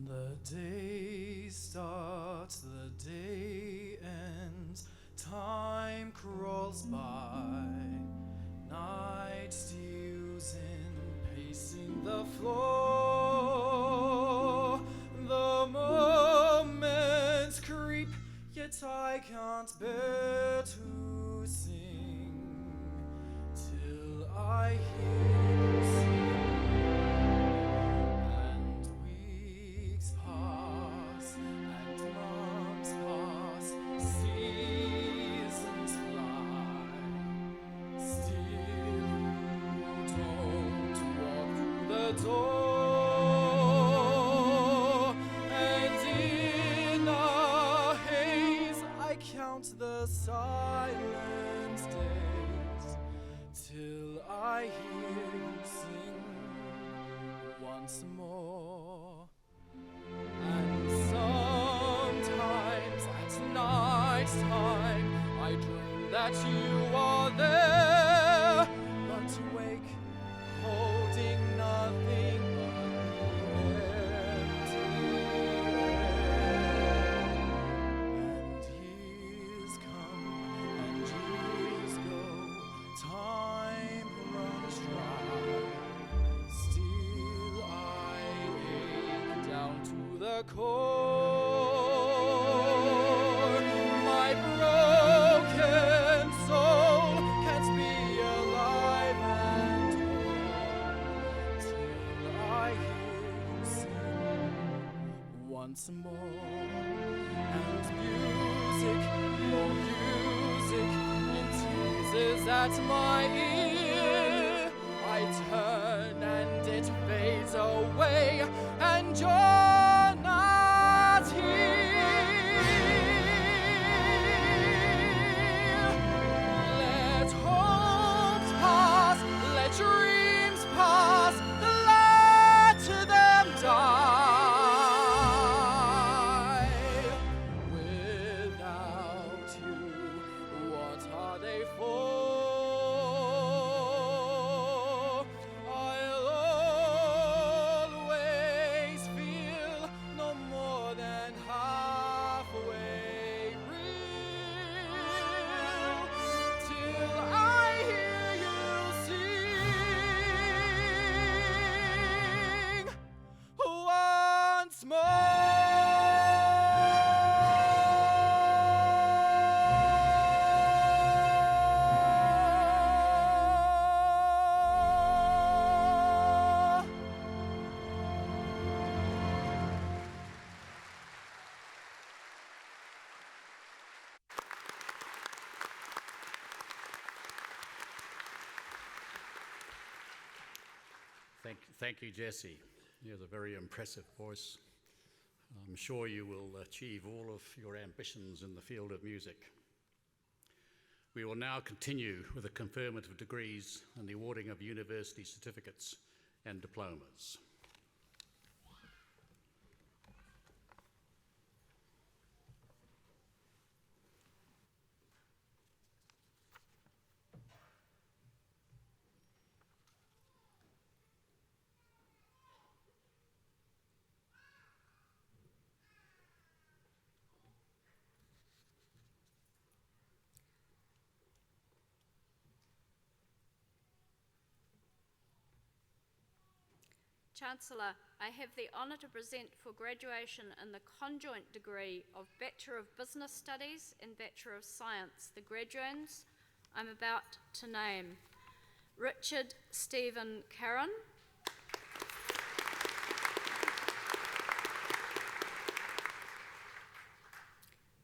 The day starts, the day ends, time crawls by, night steals in, pacing the floor. The moments creep, yet I can't bear to sing till I hear you sing. Door. that you are there, but to wake holding nothing but the empty air. And years come and years go, time runs dry. Still I ache down to the core. My broken soul can't be alive and whole till I hear you sing once more. And music, more music, it teases at my ear. I turn and it fades away, and you're not here. Let hopes pass, let dreams pass, let them die. Without you, what are they for? I'll always feel no more than halfway real till I hear you sing once more. Thank you, Jesse. You have a very impressive voice. I'm sure you will achieve all of your ambitions in the field of music. We will now continue with the conferment of degrees and the awarding of university certificates and diplomas. Chancellor, I have the honour to present for graduation in the conjoint degree of Bachelor of Business Studies and Bachelor of Science the graduands I'm about to name. Richard Stephen Curran,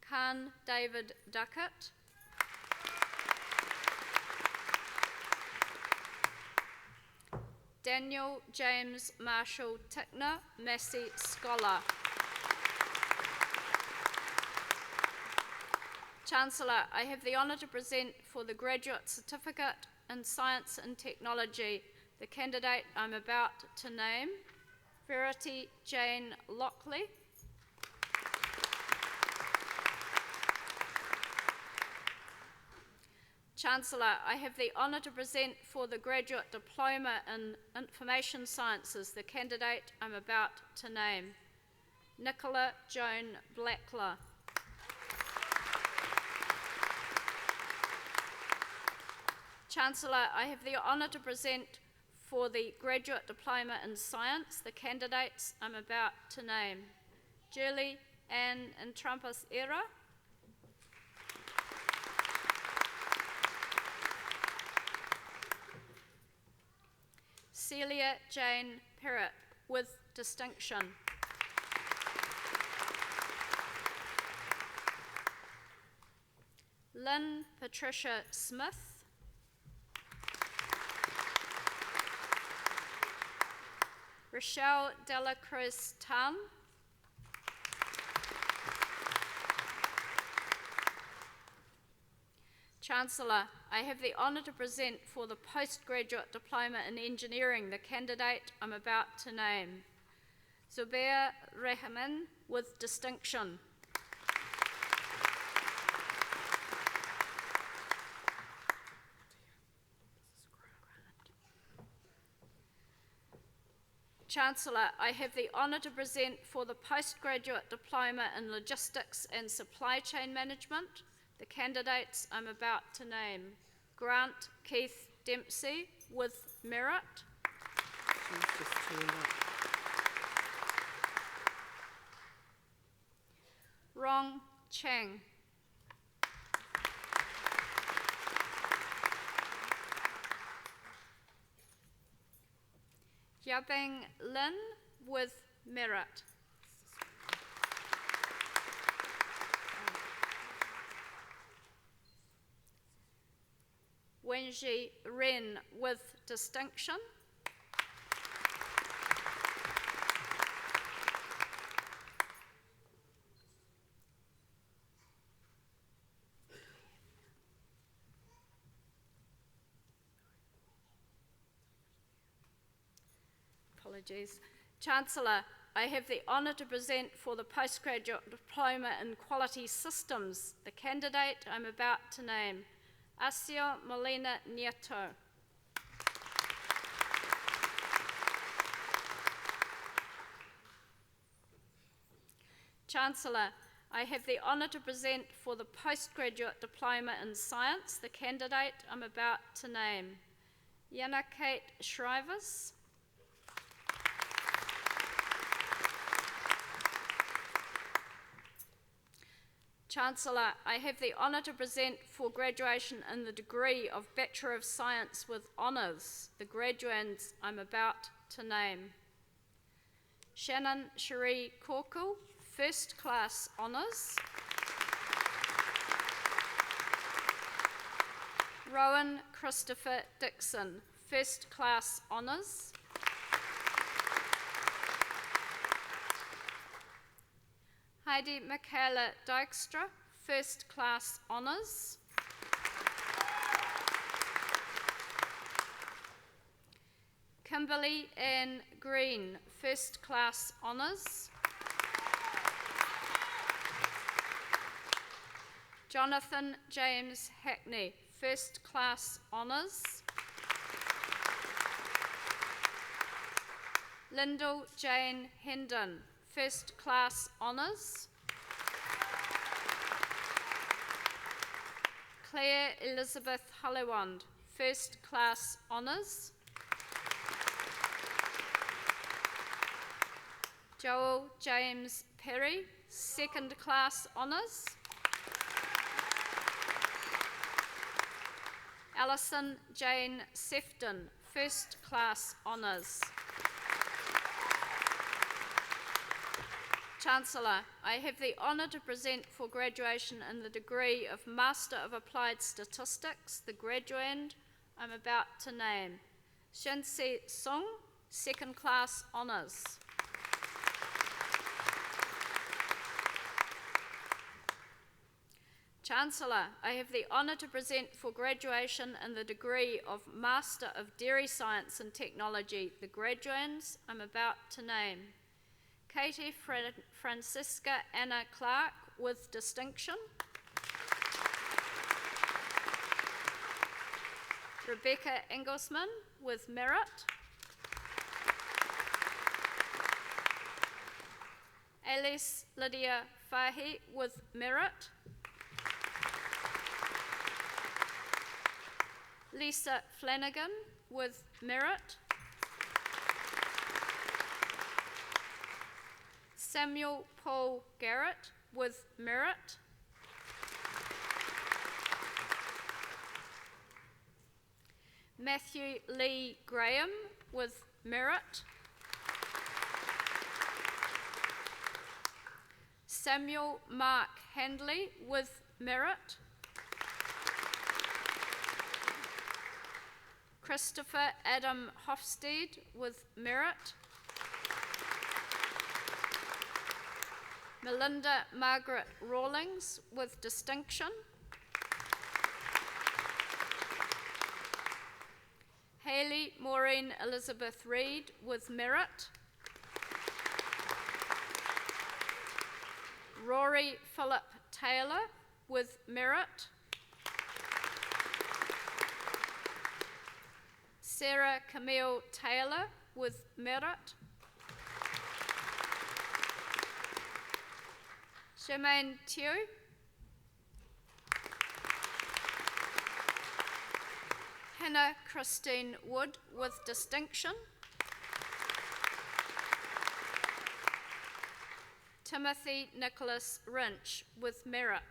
Khan David Duckett, Daniel James Marshall Tickner, Massey Scholar. Chancellor, I have the honour to present for the Graduate Certificate in Science and Technology the candidate I'm about to name, Verity Jane Lockley. Chancellor, I have the honour to present for the Graduate Diploma in Information Sciences the candidate I'm about to name, Nicola Joan Blackler. Chancellor, I have the honour to present for the Graduate Diploma in Science the candidates I'm about to name, Julie Ann Intrampas Era, Celia Jane Perrott with distinction. Lynn Patricia Smith, Rochelle Dela Cruz Tan, Chancellor, I have the honour to present for the Postgraduate Diploma in Engineering the candidate I'm about to name, Zubair Rahman with distinction. Chancellor, I have the honour to present for the postgraduate diploma in logistics and supply chain management the candidates I'm about to name. Grant Keith Dempsey with merit. She's just turned up. Rong Chang. Yabeng Lin with merit. Wenji Ren with distinction. Apologies. Chancellor, I have the honour to present for the postgraduate diploma in quality systems the candidate I'm about to name, Asio Molina Nieto. Chancellor, I have the honour to present for the postgraduate diploma in science the candidate I'm about to name, Yana Kate Shrivers. Chancellor, I have the honour to present for graduation in the degree of Bachelor of Science with Honours the graduands I'm about to name. Shannon Cherie Corkle, First Class Honours. Rowan Christopher Dixon, First Class Honours. Heidi Michaela Dykstra, First Class Honours. Kimberly Ann Green, First Class Honours. Jonathan James Hackney, First Class Honours. Lyndall Jane Hendon, First Class Honours. Claire Elizabeth Hullewand, First Class Honours. Joel James Perry, Second Class Honours. Alison Jane Sefton, First Class Honours. Chancellor, I have the honour to present for graduation in the degree of Master of Applied Statistics the graduand I'm about to name, Shinsi Sung, Second Class Honours. Chancellor, I have the honour to present for graduation in the degree of Master of Dairy Science and Technology the graduands I'm about to name. Katie Francisca Anna Clark with distinction. Rebecca Engelsman with merit. Alice Lydia Fahy with merit. Lisa Flanagan with merit. Samuel Paul Garrett with merit. Matthew Lee Graham with merit. Samuel Mark Handley with merit. Christopher Adam Hofstede with merit. Melinda Margaret Rawlings with distinction. Hayley Maureen Elizabeth Reed with merit. Rory Philip Taylor with merit. Sarah Camille Taylor with merit. Jermaine Tew. Hannah Christine Wood with distinction. Timothy Nicholas Rinch with merit.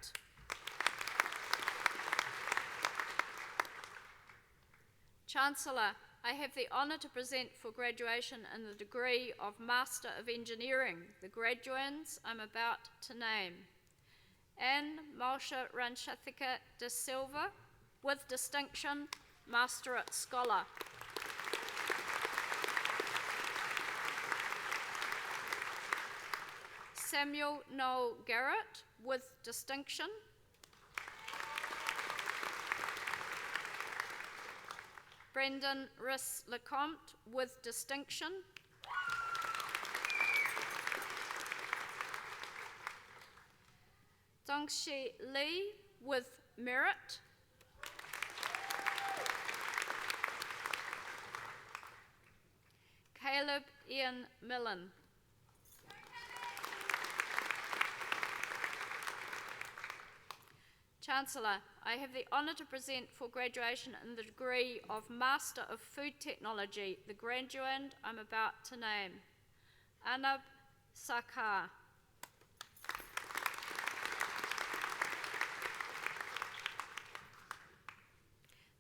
Chancellor, I have the honour to present for graduation in the degree of Master of Engineering the graduands I'm about to name. Anne Malsha Ranchathika de Silva with distinction, Masterate Scholar. Samuel Noel Garrett with distinction. Brendan Rhys Lecomte with distinction. Dongshi Lee with merit. Caleb Ian Millen. Chancellor, I have the honour to present for graduation in the degree of Master of Food Technology the graduand I'm about to name. Anab Sakar.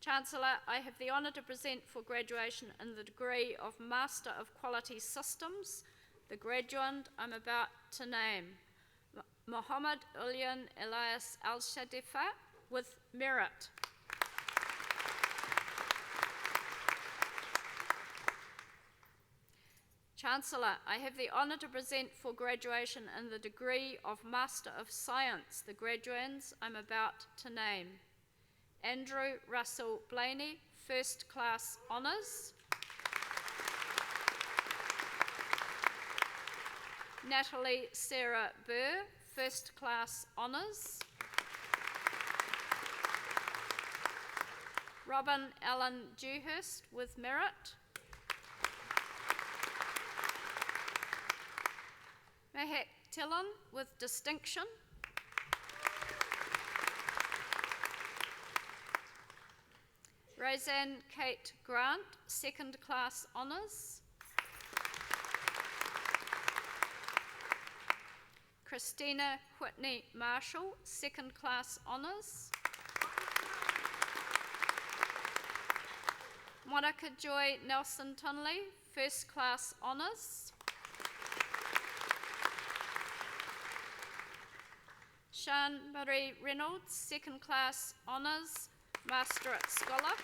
Chancellor, I have the honour to present for graduation in the degree of Master of Quality Systems the graduand I'm about to name. Mohammed Ulyan Elias Al-Shadifa with merit. Chancellor, I have the honour to present for graduation in the degree of Master of Science the graduands I'm about to name. Andrew Russell Blaney, First Class Honours. Natalie Sarah Burr, First Class Honours. Robin Allen Dewhurst with merit. Mehak Tillon with distinction. Roseanne Kate Grant, Second Class Honours. Christina Whitney Marshall, Second Class Honours. Monica Joy Nelson Tunley, First Class Honours. Sian Marie Reynolds, Second Class Honours, Masterate Scholar.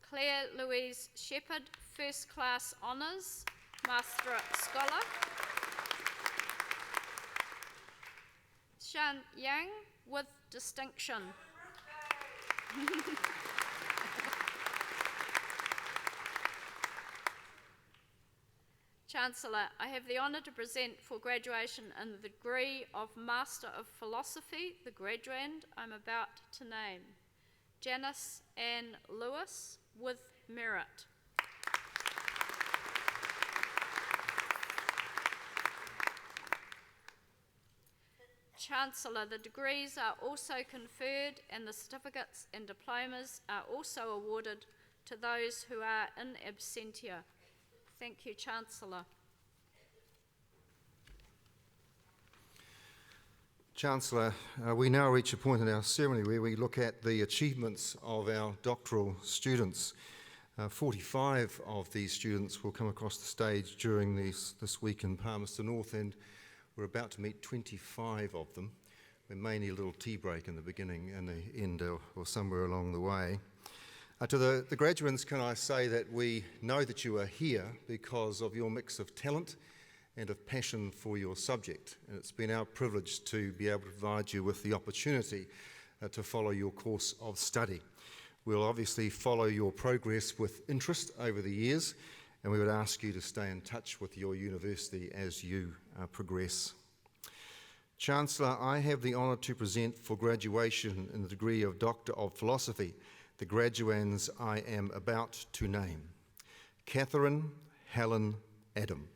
Claire Louise Shepherd, First Class Honours, Masterate Scholar. Shan Yang with distinction. Chancellor, I have the honour to present for graduation in the degree of Master of Philosophy the graduand I'm about to name. Janice Ann Lewis with merit. Chancellor, the degrees are also conferred and the certificates and diplomas are also awarded to those who are in absentia. Thank you, Chancellor. Chancellor, we now reach a point in our ceremony where we look at the achievements of our doctoral students. 45 of these students will come across the stage during this week in Palmerston North, and we're about to meet 25 of them. We may need a little tea break in the beginning and the end or somewhere along the way. To the graduands, can I say that we know that you are here because of your mix of talent and of passion for your subject. And it's been our privilege to be able to provide you with the opportunity to follow your course of study. We'll obviously follow your progress with interest over the years, and we would ask you to stay in touch with your university as you progress. Chancellor, I have the honour to present for graduation in the degree of Doctor of Philosophy the graduands I am about to name. Catherine Helen Adam.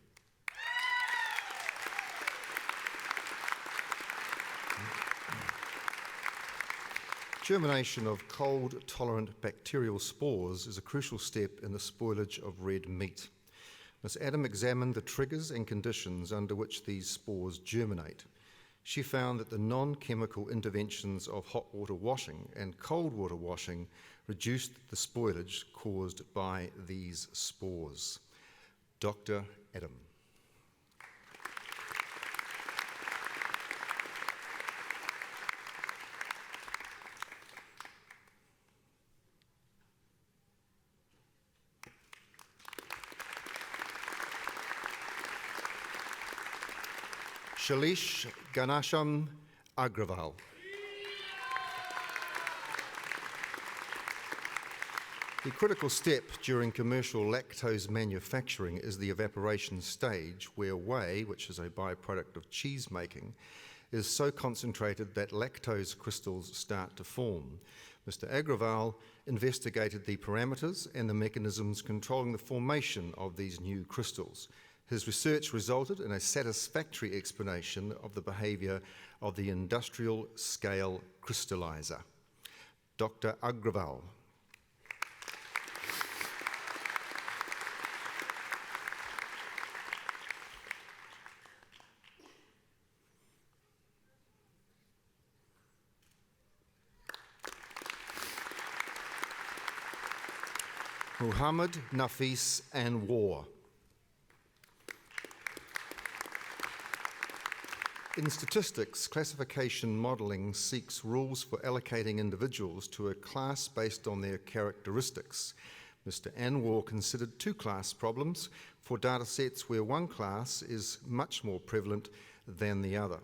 Germination of cold-tolerant bacterial spores is a crucial step in the spoilage of red meat. Ms. Adam examined the triggers and conditions under which these spores germinate. She found that the non-chemical interventions of hot water washing and cold water washing reduced the spoilage caused by these spores. Dr. Adam. Shailesh Ganesham Agrawal. The critical step during commercial lactose manufacturing is the evaporation stage, where whey, which is a byproduct of cheese making, is so concentrated that lactose crystals start to form. Mr. Agrawal investigated the parameters and the mechanisms controlling the formation of these new crystals. His research resulted in a satisfactory explanation of the behaviour of the industrial scale crystallizer. Dr. Agrawal. Muhammad Nafis Anwar. In statistics, classification modelling seeks rules for allocating individuals to a class based on their characteristics. Mr. Anwar considered two class problems for datasets where one class is much more prevalent than the other.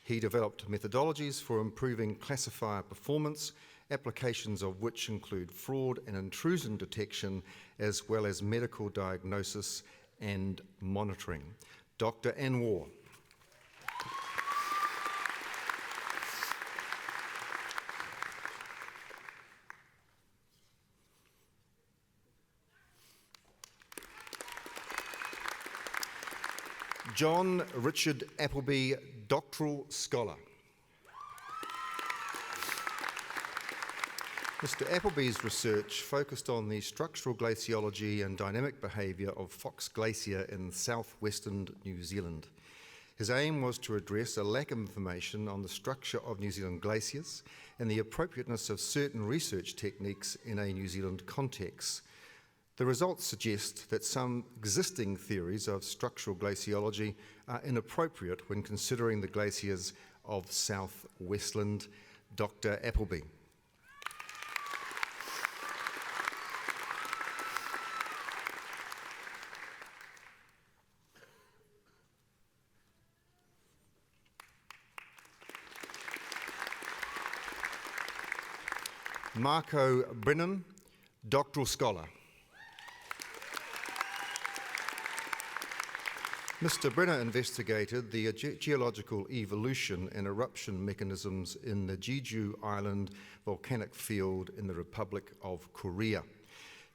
He developed methodologies for improving classifier performance, applications of which include fraud and intrusion detection, as well as medical diagnosis and monitoring. Dr. Anwar. John Richard Appleby, Doctoral Scholar. Mr. Appleby's research focused on the structural glaciology and dynamic behaviour of Fox Glacier in southwestern New Zealand. His aim was to address a lack of information on the structure of New Zealand glaciers and the appropriateness of certain research techniques in a New Zealand context. The results suggest that some existing theories of structural glaciology are inappropriate when considering the glaciers of South Westland. Dr. Appleby. Marco Brennan, Doctoral Scholar. Mr. Brenner investigated the geological evolution and eruption mechanisms in the Jeju Island volcanic field in the Republic of Korea.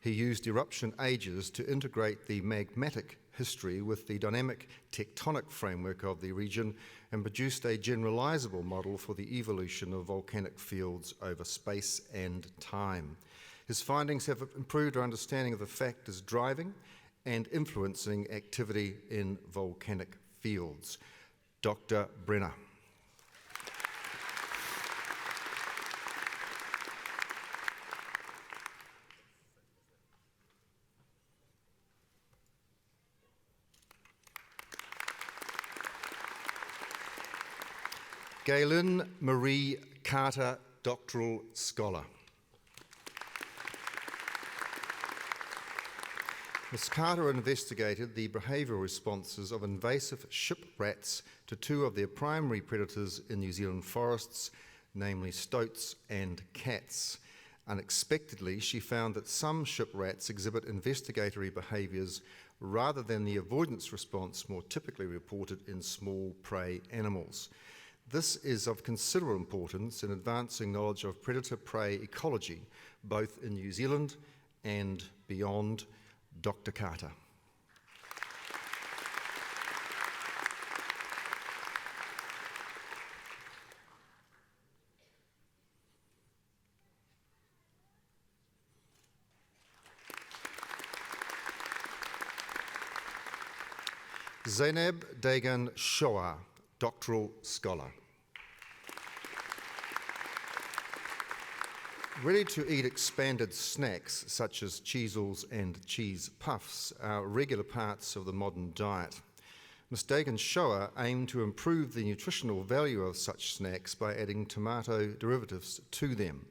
He used eruption ages to integrate the magmatic history with the dynamic tectonic framework of the region and produced a generalizable model for the evolution of volcanic fields over space and time. His findings have improved our understanding of the factors driving and influencing activity in volcanic fields. Dr. Brenner. Galen Marie Carter, Doctoral Scholar. Ms. Carter investigated the behavioural responses of invasive ship rats to two of their primary predators in New Zealand forests, namely stoats and cats. Unexpectedly, she found that some ship rats exhibit investigatory behaviours rather than the avoidance response more typically reported in small prey animals. This is of considerable importance in advancing knowledge of predator-prey ecology, both in New Zealand and beyond. Dr. Carter. Zainab Dagan Shoa, doctoral scholar. Ready-to-eat expanded snacks such as cheesels and cheese puffs are regular parts of the modern diet. Ms. Dagan Shoa aimed to improve the nutritional value of such snacks by adding tomato derivatives to them.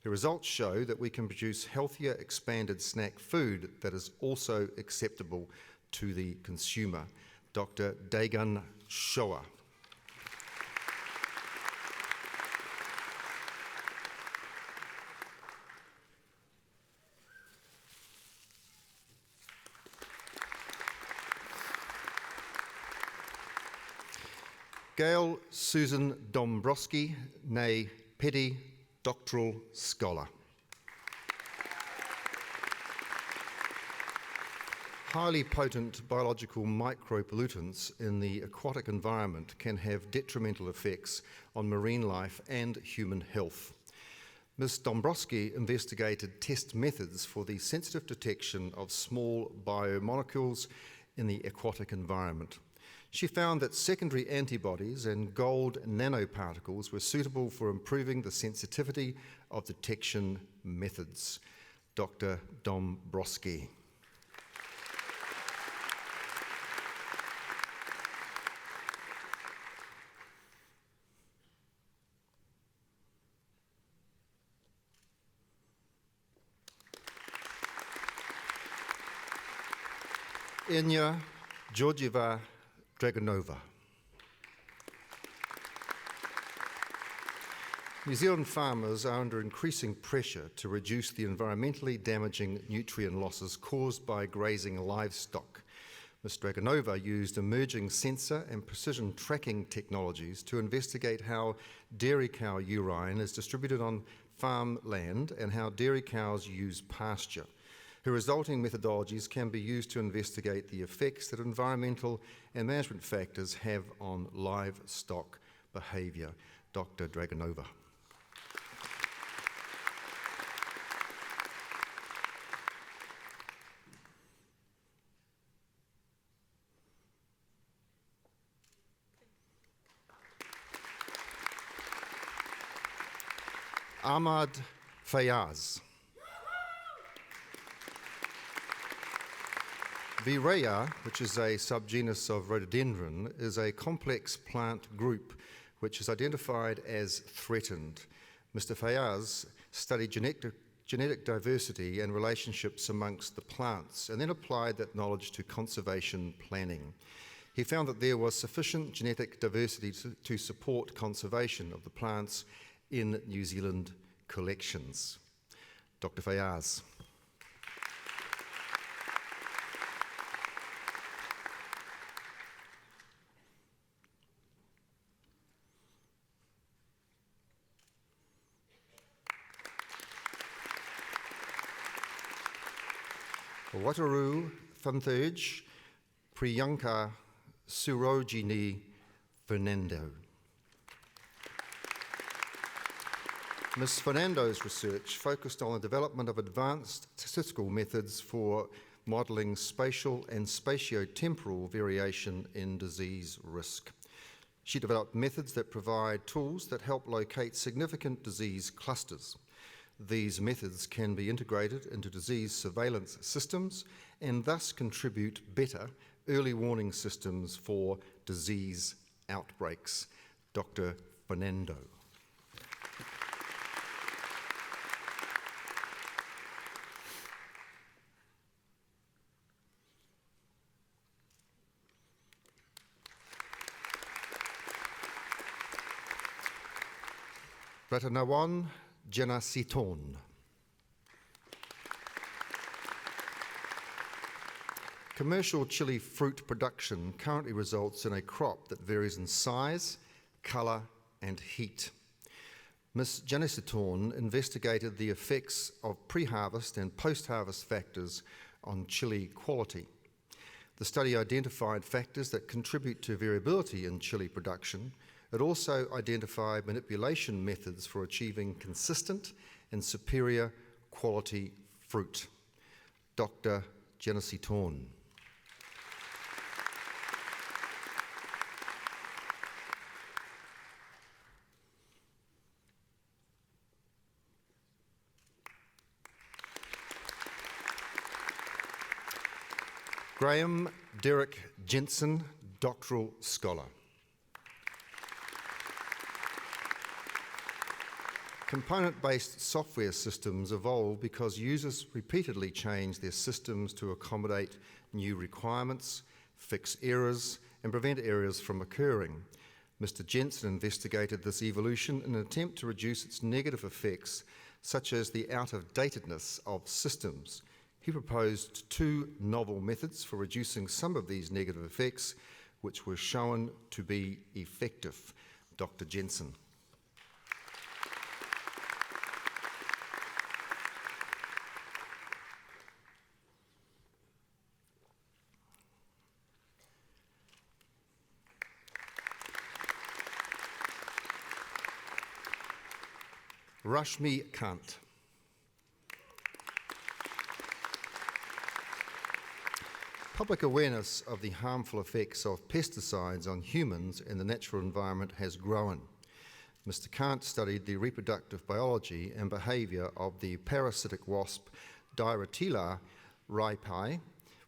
The results show that we can produce healthier expanded snack food that is also acceptable to the consumer. Dr. Dagan Shoa. Gail Susan Dombrowski, née Petty, doctoral scholar. Highly potent biological micropollutants in the aquatic environment can have detrimental effects on marine life and human health. Ms. Dombrowski investigated test methods for the sensitive detection of small biomolecules in the aquatic environment. She found that secondary antibodies and gold nanoparticles were suitable for improving the sensitivity of detection methods. Dr. Dombrowski. Enya Georgieva Dragonova. New Zealand farmers are under increasing pressure to reduce the environmentally damaging nutrient losses caused by grazing livestock. Ms. Dragonova used emerging sensor and precision tracking technologies to investigate how dairy cow urine is distributed on farmland and how dairy cows use pasture. Her resulting methodologies can be used to investigate the effects that environmental and management factors have on livestock behaviour. Dr. Dragonova. Ahmad Fayaz. Virea, which is a subgenus of rhododendron, is a complex plant group which is identified as threatened. Mr. Fayaz studied genetic diversity and relationships amongst the plants and then applied that knowledge to conservation planning. He found that there was sufficient genetic diversity to support conservation of the plants in New Zealand collections. Dr. Fayaz. Wataru Thantherj Priyanka Surojini Fernando. Ms. Fernando's research focused on the development of advanced statistical methods for modelling spatial and spatiotemporal variation in disease risk. She developed methods that provide tools that help locate significant disease clusters. These methods can be integrated into disease surveillance systems and thus contribute better early warning systems for disease outbreaks. Dr. Fernando. Ratanawan Janasiton. Commercial chili fruit production currently results in a crop that varies in size, colour and heat. Ms. Janasiton investigated the effects of pre-harvest and post-harvest factors on chili quality. The study identified factors that contribute to variability in chili production. It also identified manipulation methods for achieving consistent and superior quality fruit. Dr. Janasiton. Graham Derek Jensen, Doctoral Scholar. Component-based software systems evolve because users repeatedly change their systems to accommodate new requirements, fix errors, and prevent errors from occurring. Mr. Jensen investigated this evolution in an attempt to reduce its negative effects, such as the out-of-datedness of systems. He proposed two novel methods for reducing some of these negative effects, which were shown to be effective. Dr. Jensen. Rashmi Kant. Public awareness of the harmful effects of pesticides on humans and the natural environment has grown. Mr. Kant studied the reproductive biology and behaviour of the parasitic wasp Diratilla ripae,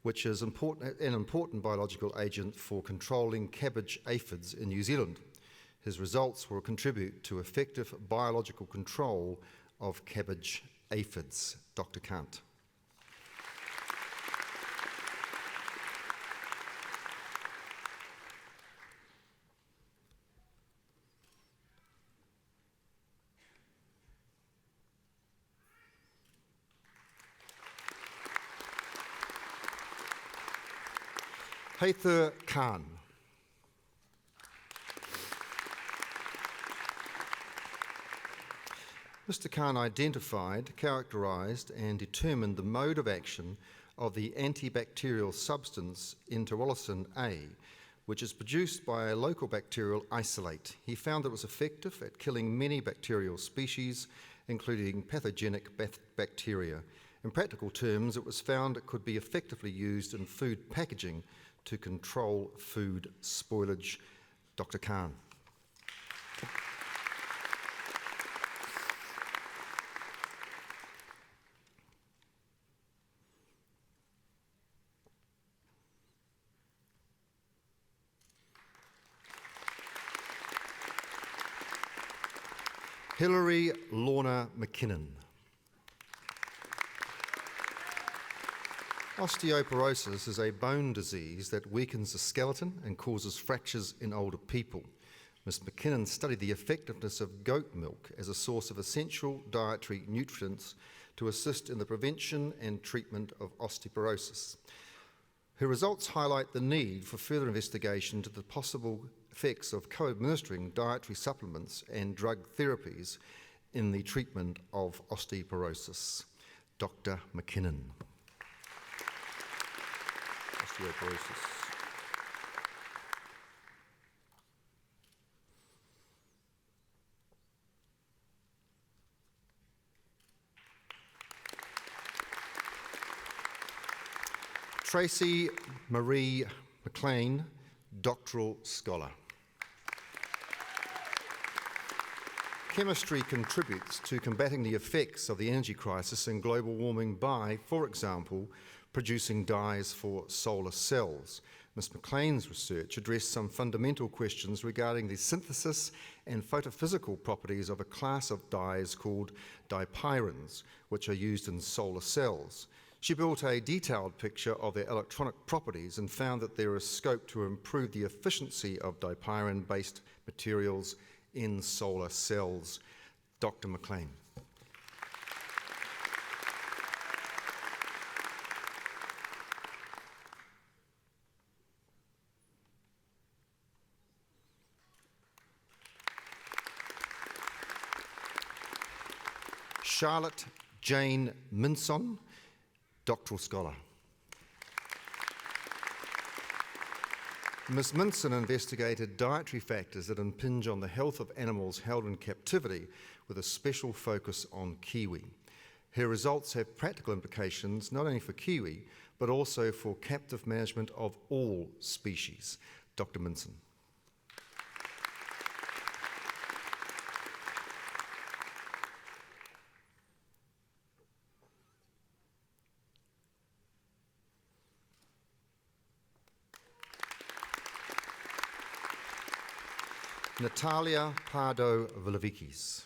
which is an important biological agent for controlling cabbage aphids in New Zealand. His results will contribute to effective biological control of cabbage aphids. Dr. Kant. Haythur Khan. Mr. Khan identified, characterised and determined the mode of action of the antibacterial substance interleucin A, which is produced by a local bacterial isolate. He found that it was effective at killing many bacterial species, including pathogenic bacteria. In practical terms, it was found it could be effectively used in food packaging to control food spoilage. Dr. Khan. Hilary Lorna McKinnon. Osteoporosis is a bone disease that weakens the skeleton and causes fractures in older people. Ms. McKinnon studied the effectiveness of goat milk as a source of essential dietary nutrients to assist in the prevention and treatment of osteoporosis. Her results highlight the need for further investigation into the possible effects of co-administering dietary supplements and drug therapies in the treatment of osteoporosis. Dr. McKinnon. Osteoporosis. Tracy Marie McLean, Doctoral Scholar. Chemistry contributes to combating the effects of the energy crisis and global warming by, for example, producing dyes for solar cells. Ms. McLean's research addressed some fundamental questions regarding the synthesis and photophysical properties of a class of dyes called dipyrins, which are used in solar cells. She built a detailed picture of their electronic properties and found that there is scope to improve the efficiency of dipyrin-based materials in solar cells. Dr. McLean. Charlotte Jane Minson, Doctoral Scholar. Ms. Minson investigated dietary factors that impinge on the health of animals held in captivity with a special focus on kiwi. Her results have practical implications not only for kiwi, but also for captive management of all species. Dr. Minson. Natalia Pardo-Villavikis.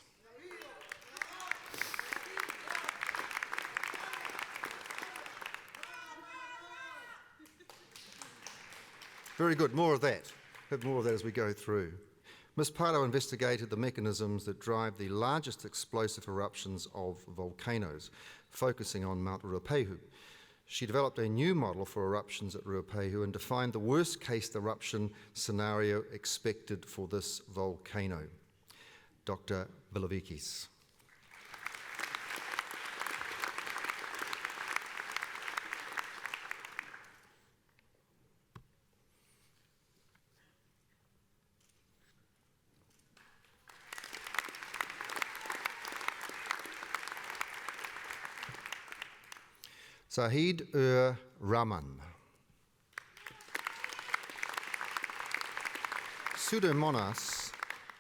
Very good, more of that. Have more of that as we go through. Ms. Pardo investigated the mechanisms that drive the largest explosive eruptions of volcanoes, focusing on Mount Ruapehu. She developed a new model for eruptions at Ruapehu and defined the worst-case eruption scenario expected for this volcano. Dr. Villavikis. Rahman. Pseudomonas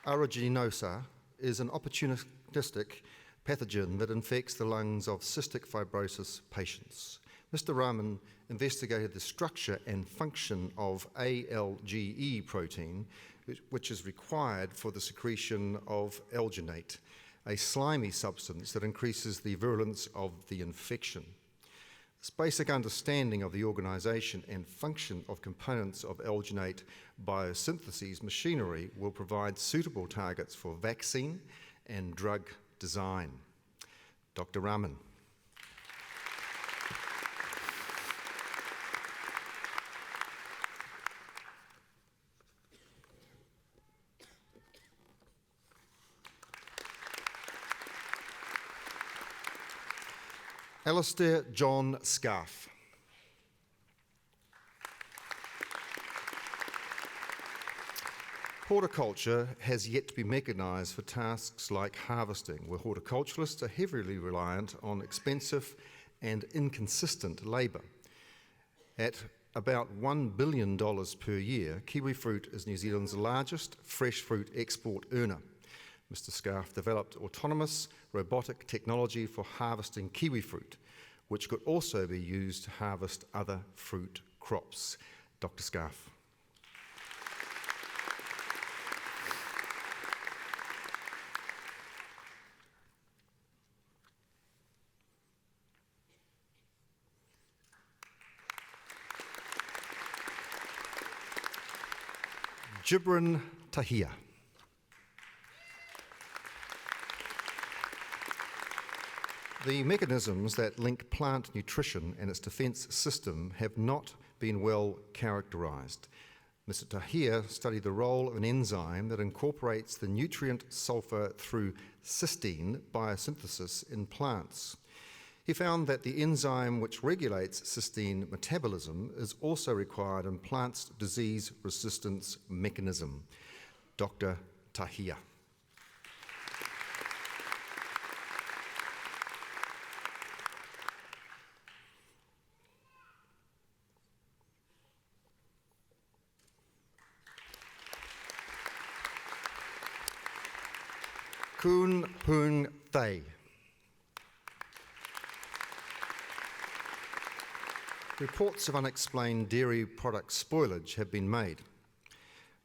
aeruginosa is an opportunistic pathogen that infects the lungs of cystic fibrosis patients. Mr. Rahman investigated the structure and function of ALGE protein, which is required for the secretion of alginate, a slimy substance that increases the virulence of the infection. This basic understanding of the organisation and function of components of alginate biosynthesis machinery will provide suitable targets for vaccine and drug design. Dr. Rahman. Alistair John Scarf. Horticulture has yet to be mechanised for tasks like harvesting, where horticulturalists are heavily reliant on expensive and inconsistent labour. At about $1 billion per year, kiwi fruit is New Zealand's largest fresh fruit export earner. Mr. Scarf developed autonomous robotic technology for harvesting kiwi fruit, which could also be used to harvest other fruit crops. Dr. Scarf. Gibran Tahia. The mechanisms that link plant nutrition and its defence system have not been well characterised. Mr. Tahir studied the role of an enzyme that incorporates the nutrient sulphur through cysteine biosynthesis in plants. He found that the enzyme which regulates cysteine metabolism is also required in plants' disease resistance mechanism. Dr. Tahir. Kun Pung Thay. Reports of unexplained dairy product spoilage have been made.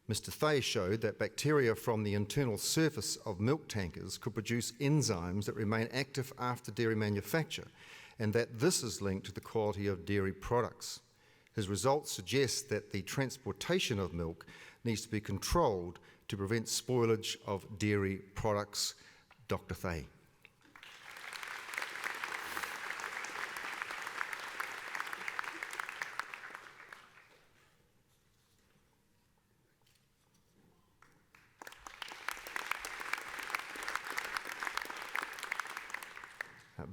Mr. Thay showed that bacteria from the internal surface of milk tankers could produce enzymes that remain active after dairy manufacture, and that this is linked to the quality of dairy products. His results suggest that the transportation of milk needs to be controlled to prevent spoilage of dairy products. Dr. Thay.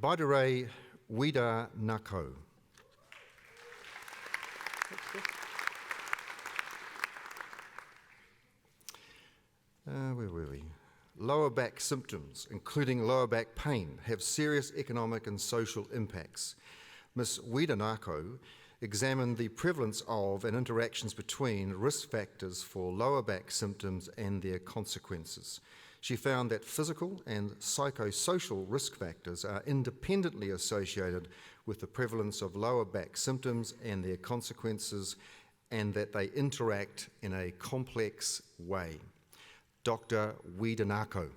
Baidere Wida Nako. Where were we? Lower back symptoms, including lower back pain, have serious economic and social impacts. Ms. Widanako examined the prevalence of and interactions between risk factors for lower back symptoms and their consequences. She found that physical and psychosocial risk factors are independently associated with the prevalence of lower back symptoms and their consequences, and that they interact in a complex way. Dr. Widanako.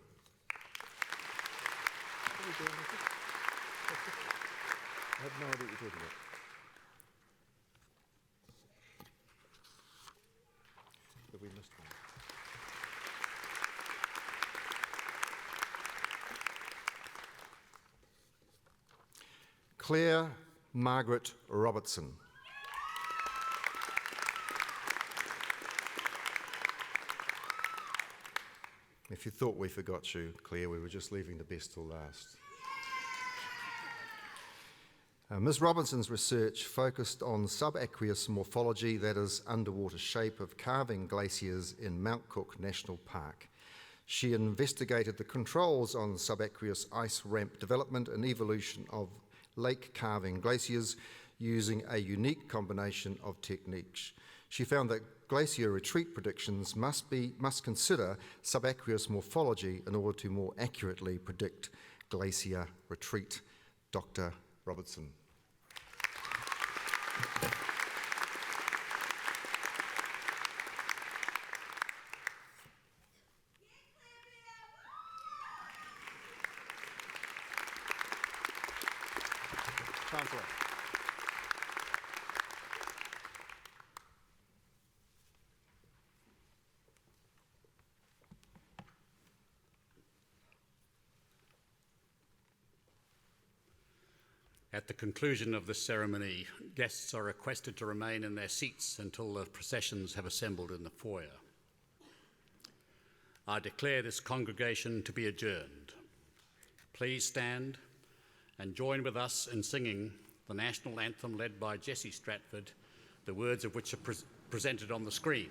I have no idea what you're talking about. Have we missed one? Claire Margaret Robertson. If you thought we forgot you, Claire, we were just leaving the best till last. Ms. Robinson's research focused on subaqueous morphology, that is, underwater shape of calving glaciers in Mount Cook National Park. She investigated the controls on subaqueous ice ramp development and evolution of lake calving glaciers using a unique combination of techniques. She found that glacier retreat predictions must consider subaqueous morphology in order to more accurately predict glacier retreat. Dr. Robertson. Chancellor. At the conclusion of this ceremony, guests are requested to remain in their seats until the processions have assembled in the foyer. I declare this congregation to be adjourned. Please stand and join with us in singing the national anthem led by Jessie Stratford, the words of which are presented on the screen.